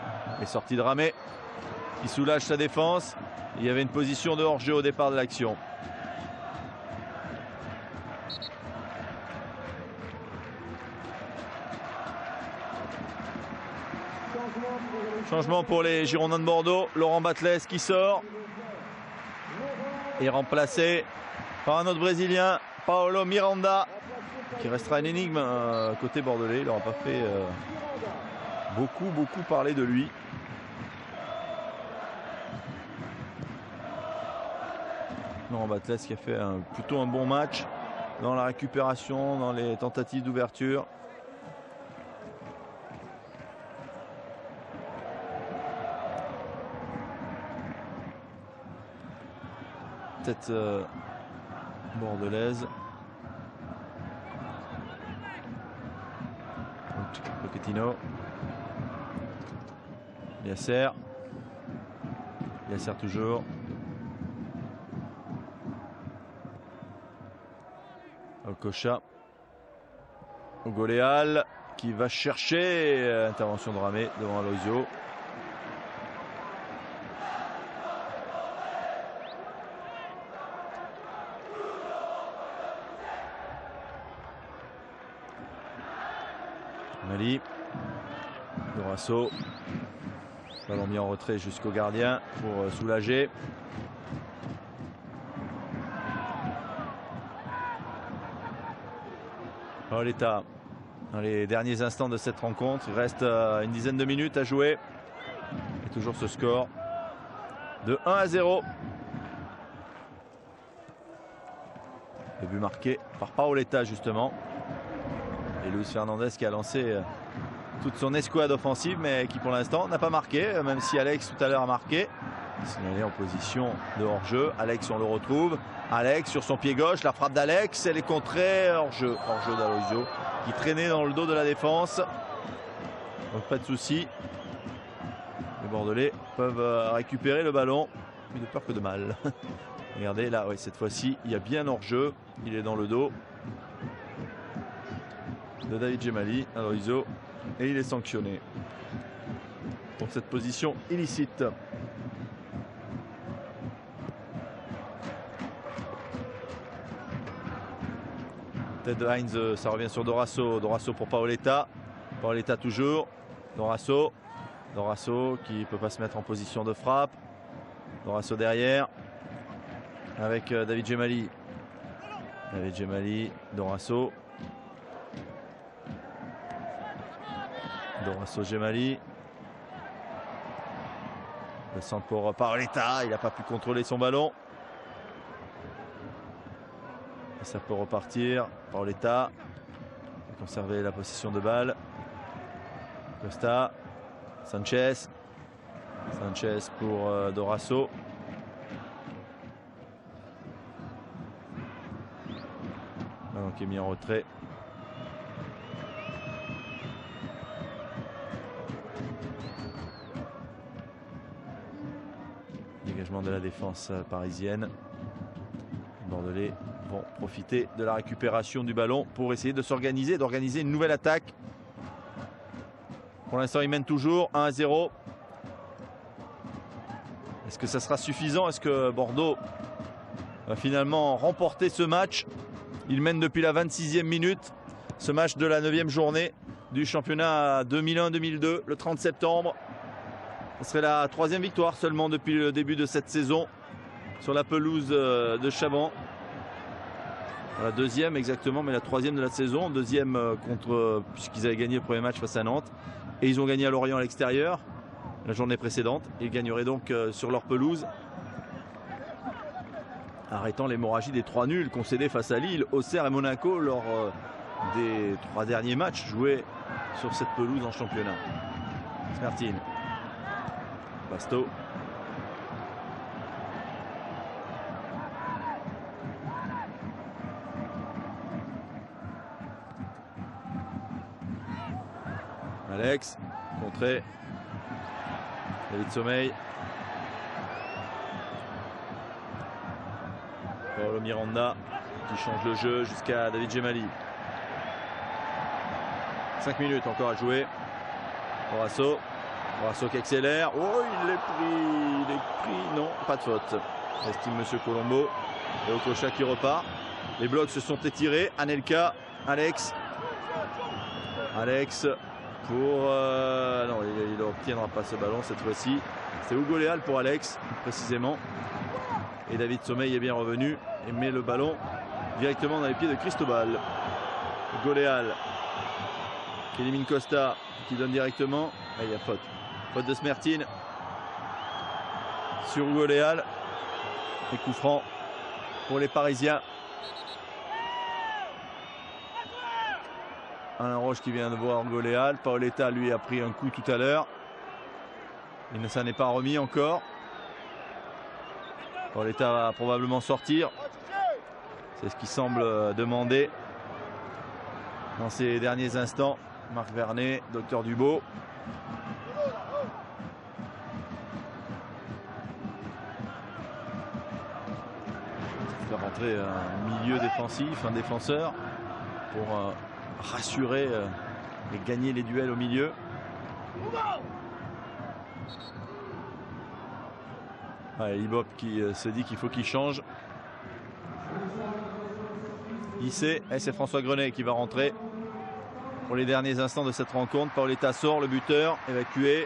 Et sortie de Ramé qui soulage sa défense. Il y avait une position de hors-jeu au départ de l'action. Changement pour les Girondins de Bordeaux. Laurent Batles qui sort. Et remplacé par un autre Brésilien, Paulo Miranda, qui restera une énigme côté bordelais. Il n'aura pas fait beaucoup parler de lui. Laurent Batles qui a fait plutôt un bon match dans la récupération, dans les tentatives d'ouverture. Tête bordelaise. Pochettino. Yasser. Yasser toujours. Okocha. Hugo Léal qui va chercher. Intervention de Ramé devant Aloisio. Mali, Dorasso, ballon mis en retrait jusqu'au gardien pour soulager. Paoletta dans les derniers instants de cette rencontre. Il reste une dizaine de minutes à jouer. Et toujours ce score de 1-0. Le but marqué par Paoletta justement. Et Luis Fernandez qui a lancé toute son escouade offensive, mais qui pour l'instant n'a pas marqué, même si Alex tout à l'heure a marqué. Signalé en position de hors-jeu. Alex, on le retrouve. Alex sur son pied gauche, la frappe d'Alex, elle est contrée, hors-jeu d'Aloisio, qui traînait dans le dos de la défense. Donc pas de souci. Le Bordelais peuvent récupérer le ballon. Plus de peur que de mal. Regardez là, ouais, cette fois-ci, il y a bien hors-jeu. Il est dans le dos de David Djemali, Aloïso, et il est sanctionné pour cette position illicite. Tête de Heinz, ça revient sur Dorasso. Dorasso pour Paoletta. Paoletta toujours. Dorasso. Dorasso qui ne peut pas se mettre en position de frappe. Dorasso derrière. Avec David Djemali. David Djemali, Dorasso. Dorasso, Djemali. Le centre pour Paoletta. Il n'a pas pu contrôler son ballon. Et ça peut repartir. Paoletta. Conserver la possession de balle. Costa. Sanchez. Sanchez pour Dorasso. Ballon qui est mis en retrait. Dégagement de la défense parisienne. Les Bordelais vont profiter de la récupération du ballon pour essayer de s'organiser, d'organiser une nouvelle attaque. Pour l'instant, ils mènent toujours 1-0. Est-ce que ça sera suffisant? Est-ce que Bordeaux va finalement remporter ce match? Il mène depuis la 26e minute. Ce match de la 9e journée du championnat 2001-2002, le 30 septembre. Ce serait la 3e victoire seulement depuis le début de cette saison sur la pelouse de Chaban. La 2e exactement, mais la 3e de la saison. 2e puisqu'ils avaient gagné le premier match face à Nantes. Et ils ont gagné à Lorient à l'extérieur la journée précédente. Ils gagneraient donc sur leur pelouse, arrêtant l'hémorragie des 3 nuls concédés face à Lille, Auxerre et Monaco lors des 3 derniers matchs joués sur cette pelouse en championnat. Smertin. Basto. Alex, contré. David Sommeil. Paolo Miranda qui change le jeu jusqu'à David Djemali. 5 minutes encore à jouer. Dorasso. Dorasso qui accélère. Oh, il est pris. Non, pas de faute. Estime Monsieur Colombo. Et Okocha qui repart. Les blocs se sont étirés. Anelka, Alex. Alex pour... non, il n'obtiendra pas ce ballon cette fois-ci. C'est Hugo Léal pour Alex, précisément. Et David Sommeil est bien revenu et met le ballon directement dans les pieds de Cristobal. Hugo Léal qui élimine Costa, qui donne directement. Ah, il y a faute. Faute de Smertin sur Hugo Léal. Et coup franc pour les Parisiens. Alain Roche qui vient de voir Hugo Léal. Paoletta lui a pris un coup tout à l'heure. Il ne s'en est pas remis encore. Paoletta va probablement sortir. C'est ce qui semble demander dans ces derniers instants. Marc Vernet, Docteur Dubo. Faire rentrer un milieu défensif, un défenseur pour rassurer et gagner les duels au milieu. Ibop qui se dit qu'il faut qu'il change. Il sait, et c'est François Grenet qui va rentrer pour les derniers instants de cette rencontre. Paoletta sort, le buteur évacué.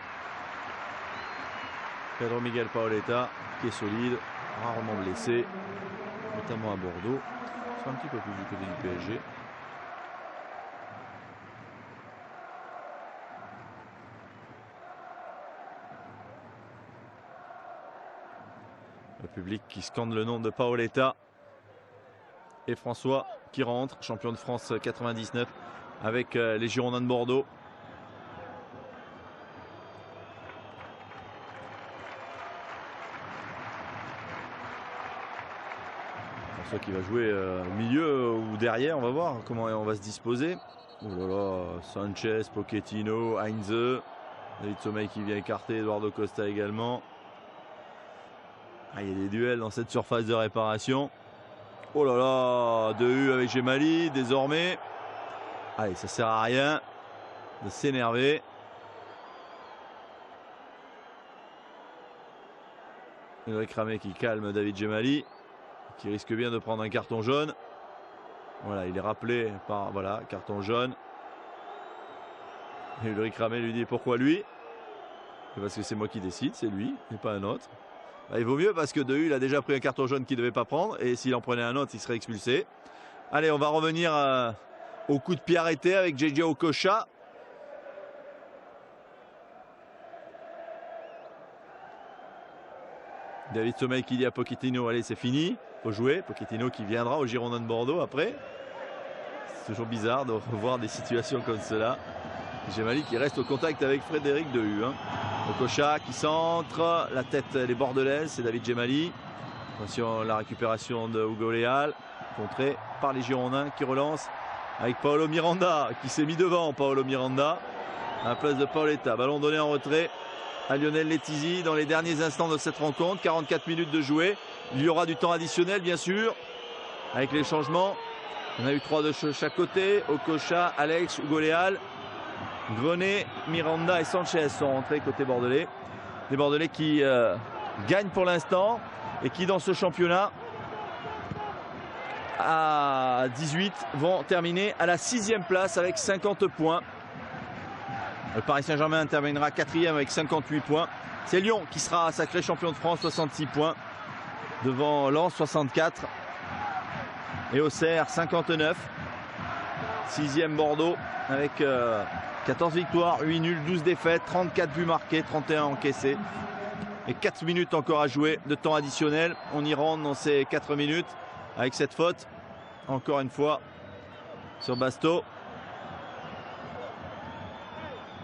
Pedro Miguel Paoletta qui est solide, rarement blessé, notamment à Bordeaux. C'est un petit peu plus du côté du PSG. Le public qui scande le nom de Paoletta. Et François qui rentre, champion de France 99 avec les Girondins de Bordeaux. François qui va jouer au milieu ou derrière, on va voir comment on va se disposer. Oh là là, Sanchez, Pochettino, Heinze. David Sommeil qui vient écarter Eduardo Costa également. Ah, il y a des duels dans cette surface de réparation. Oh là là, 2U avec Djemali désormais. Allez, ça sert à rien de s'énerver. Ulrich Ramé qui calme David Djemali, qui risque bien de prendre un carton jaune. Voilà, il est rappelé par carton jaune. Et Ulrich Ramé lui dit pourquoi lui? Parce que c'est moi qui décide, c'est lui et pas un autre. Bah, il vaut mieux parce que il a déjà pris un carton jaune qu'il ne devait pas prendre, et s'il en prenait un autre il serait expulsé. Allez, on va revenir au coup de pied arrêté avec JJ Okocha. David Sommeil qui dit à Pochettino, allez c'est fini, faut jouer. Pochettino qui viendra au Girondins de Bordeaux après. C'est toujours bizarre de revoir des situations comme cela. Djemali qui reste au contact avec Frédéric Dehu. Okocha qui centre, la tête elle est bordelaise, c'est David Djemali. Attention, la récupération de Hugo Léal, contrée par les Girondins qui relancent avec Paolo Miranda qui s'est mis devant. Paolo Miranda à la place de Paoletta, ballon donné en retrait à Lionel Letizy dans les derniers instants de cette rencontre. 44 minutes de jouer, il y aura du temps additionnel bien sûr avec les changements. On a eu 3 de chaque côté. Okocha, Alex, Hugo Léal, Grenet, Miranda et Sanchez sont rentrés côté bordelais. Des Bordelais qui gagnent pour l'instant et qui dans ce championnat à 18 vont terminer à la 6e place avec 50 points. Le Paris Saint-Germain terminera 4e avec 58 points. C'est Lyon qui sera sacré champion de France, 66 points. Devant Lens, 64. Et Auxerre, 59. 6e Bordeaux avec 14 victoires, 8 nuls, 12 défaites, 34 buts marqués, 31 encaissés. Et 4 minutes encore à jouer de temps additionnel. On y rentre dans ces 4 minutes avec cette faute. Encore une fois sur Basto.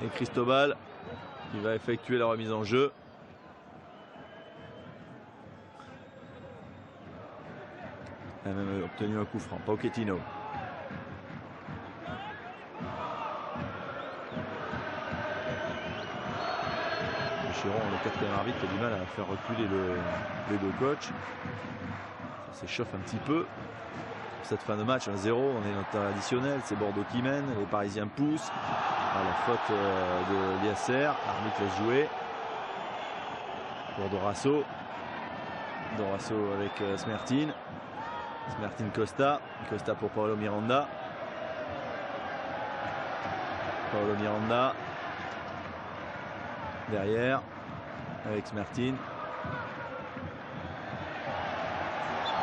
Et Cristobal qui va effectuer la remise en jeu. Il a même obtenu un coup franc. Pochettino. Chiron, le 4e arbitre, a du mal à faire reculer les deux coachs. Ça s'échauffe un petit peu. Cette fin de match, 1-0, on est dans le temps additionnel. C'est Bordeaux qui mène. Les Parisiens poussent. Alors, la faute de Liasser. L'arbitre laisse jouer. Pour Dorasso. Dorasso avec Smertin. Smertin Costa. Costa pour Paolo Miranda. Paolo Miranda. Derrière. Avec Smertin.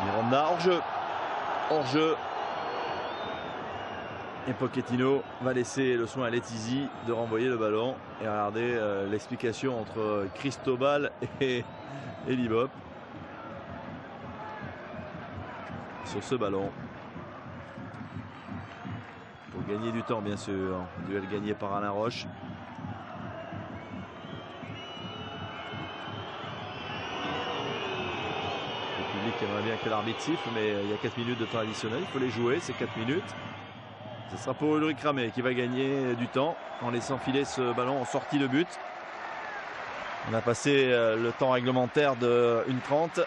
Miranda hors-jeu. Hors-jeu. Et Pochettino va laisser le soin à Letizy de renvoyer le ballon. Et regardez l'explication entre Cristobal et Libop sur ce ballon. Pour gagner du temps bien sûr. Duel gagné par Alain Roche. Le public aimerait bien que l'arbitre siffle, mais il y a 4 minutes de temps additionnel. Il faut les jouer, ces 4 minutes. Ce sera pour Ulrich Ramé qui va gagner du temps en laissant filer ce ballon en sortie de but. On a passé le temps réglementaire de 1:30.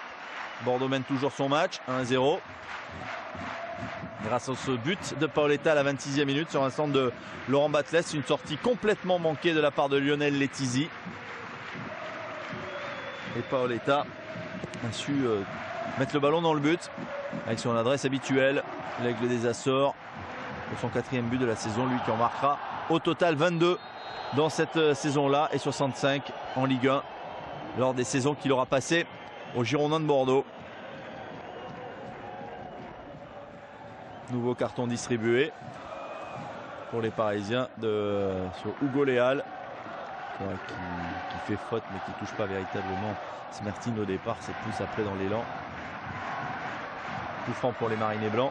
Bordeaux mène toujours son match, 1-0. Grâce à ce but de Paoletta à la 26e minute sur un centre de Laurent Batles. Une sortie complètement manquée de la part de Lionel Letizy. Et Paoletta a su mettre le ballon dans le but avec son adresse habituelle. L'Aigle des Açores. Pour son 4e but de la saison, lui qui en marquera au total 22 dans cette saison-là et 65 en Ligue 1 lors des saisons qu'il aura passées au Girondins de Bordeaux. Nouveau carton distribué pour les Parisiens sur Hugo Léal qui fait faute mais qui ne touche pas véritablement Smertin au départ. C'est plus après dans l'élan. Coup franc pour les Marinés Blancs.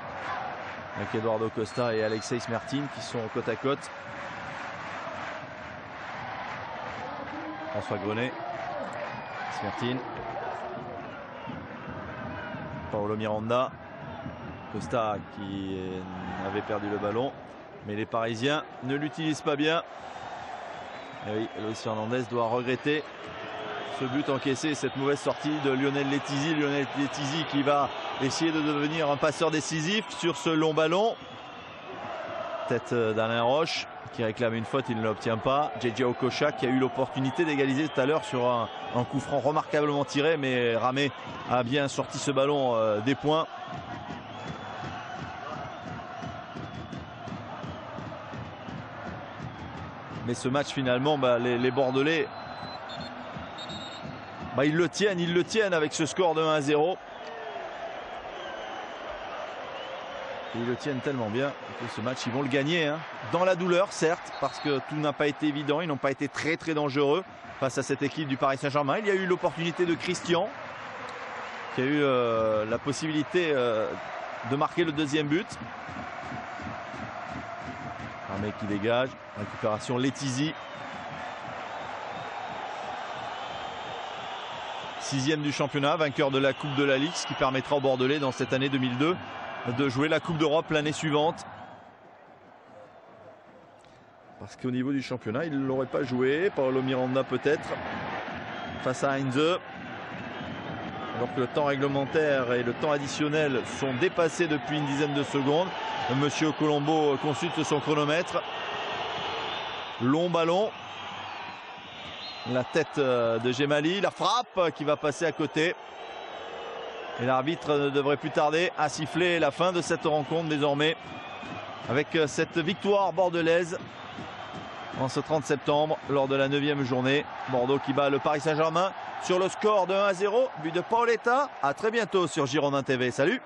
Avec Eduardo Costa et Alexei Smertin qui sont côte à côte. François Grenet. Smertin. Paolo Miranda. Costa qui avait perdu le ballon. Mais les Parisiens ne l'utilisent pas bien. Et oui, Luis Fernandez doit regretter ce but encaissé, cette mauvaise sortie de Lionel Letizia. Lionel Letizia qui va essayer de devenir un passeur décisif sur ce long ballon. Tête d'Alain Roche qui réclame une faute, il ne l'obtient pas. JJ Okocha qui a eu l'opportunité d'égaliser tout à l'heure sur un coup franc remarquablement tiré, mais Ramé a bien sorti ce ballon des points. Mais ce match finalement, les Bordelais, ils le tiennent avec ce score de 1-0. Ils le tiennent tellement bien que ce match, ils vont le gagner, hein. Dans la douleur, certes, parce que tout n'a pas été évident. Ils n'ont pas été très dangereux face à cette équipe du Paris Saint-Germain. Il y a eu l'opportunité de Christian, qui a eu la possibilité de marquer le deuxième but. Un mec qui dégage, récupération Letizia. 6e du championnat, vainqueur de la Coupe de la Ligue, ce qui permettra aux Bordelais dans cette année 2002 de jouer la Coupe d'Europe l'année suivante. Parce qu'au niveau du championnat, il ne l'aurait pas joué. Paolo Miranda peut-être face à Heinze. Alors que le temps réglementaire et le temps additionnel sont dépassés depuis une dizaine de secondes. Monsieur Colombo consulte son chronomètre. Long ballon. La tête de Gemali, la frappe qui va passer à côté. Et l'arbitre ne devrait plus tarder à siffler la fin de cette rencontre désormais. Avec cette victoire bordelaise en ce 30 septembre lors de la 9e journée. Bordeaux qui bat le Paris Saint-Germain sur le score de 1-0. But de Paoletta. À très bientôt sur Girondin TV. Salut!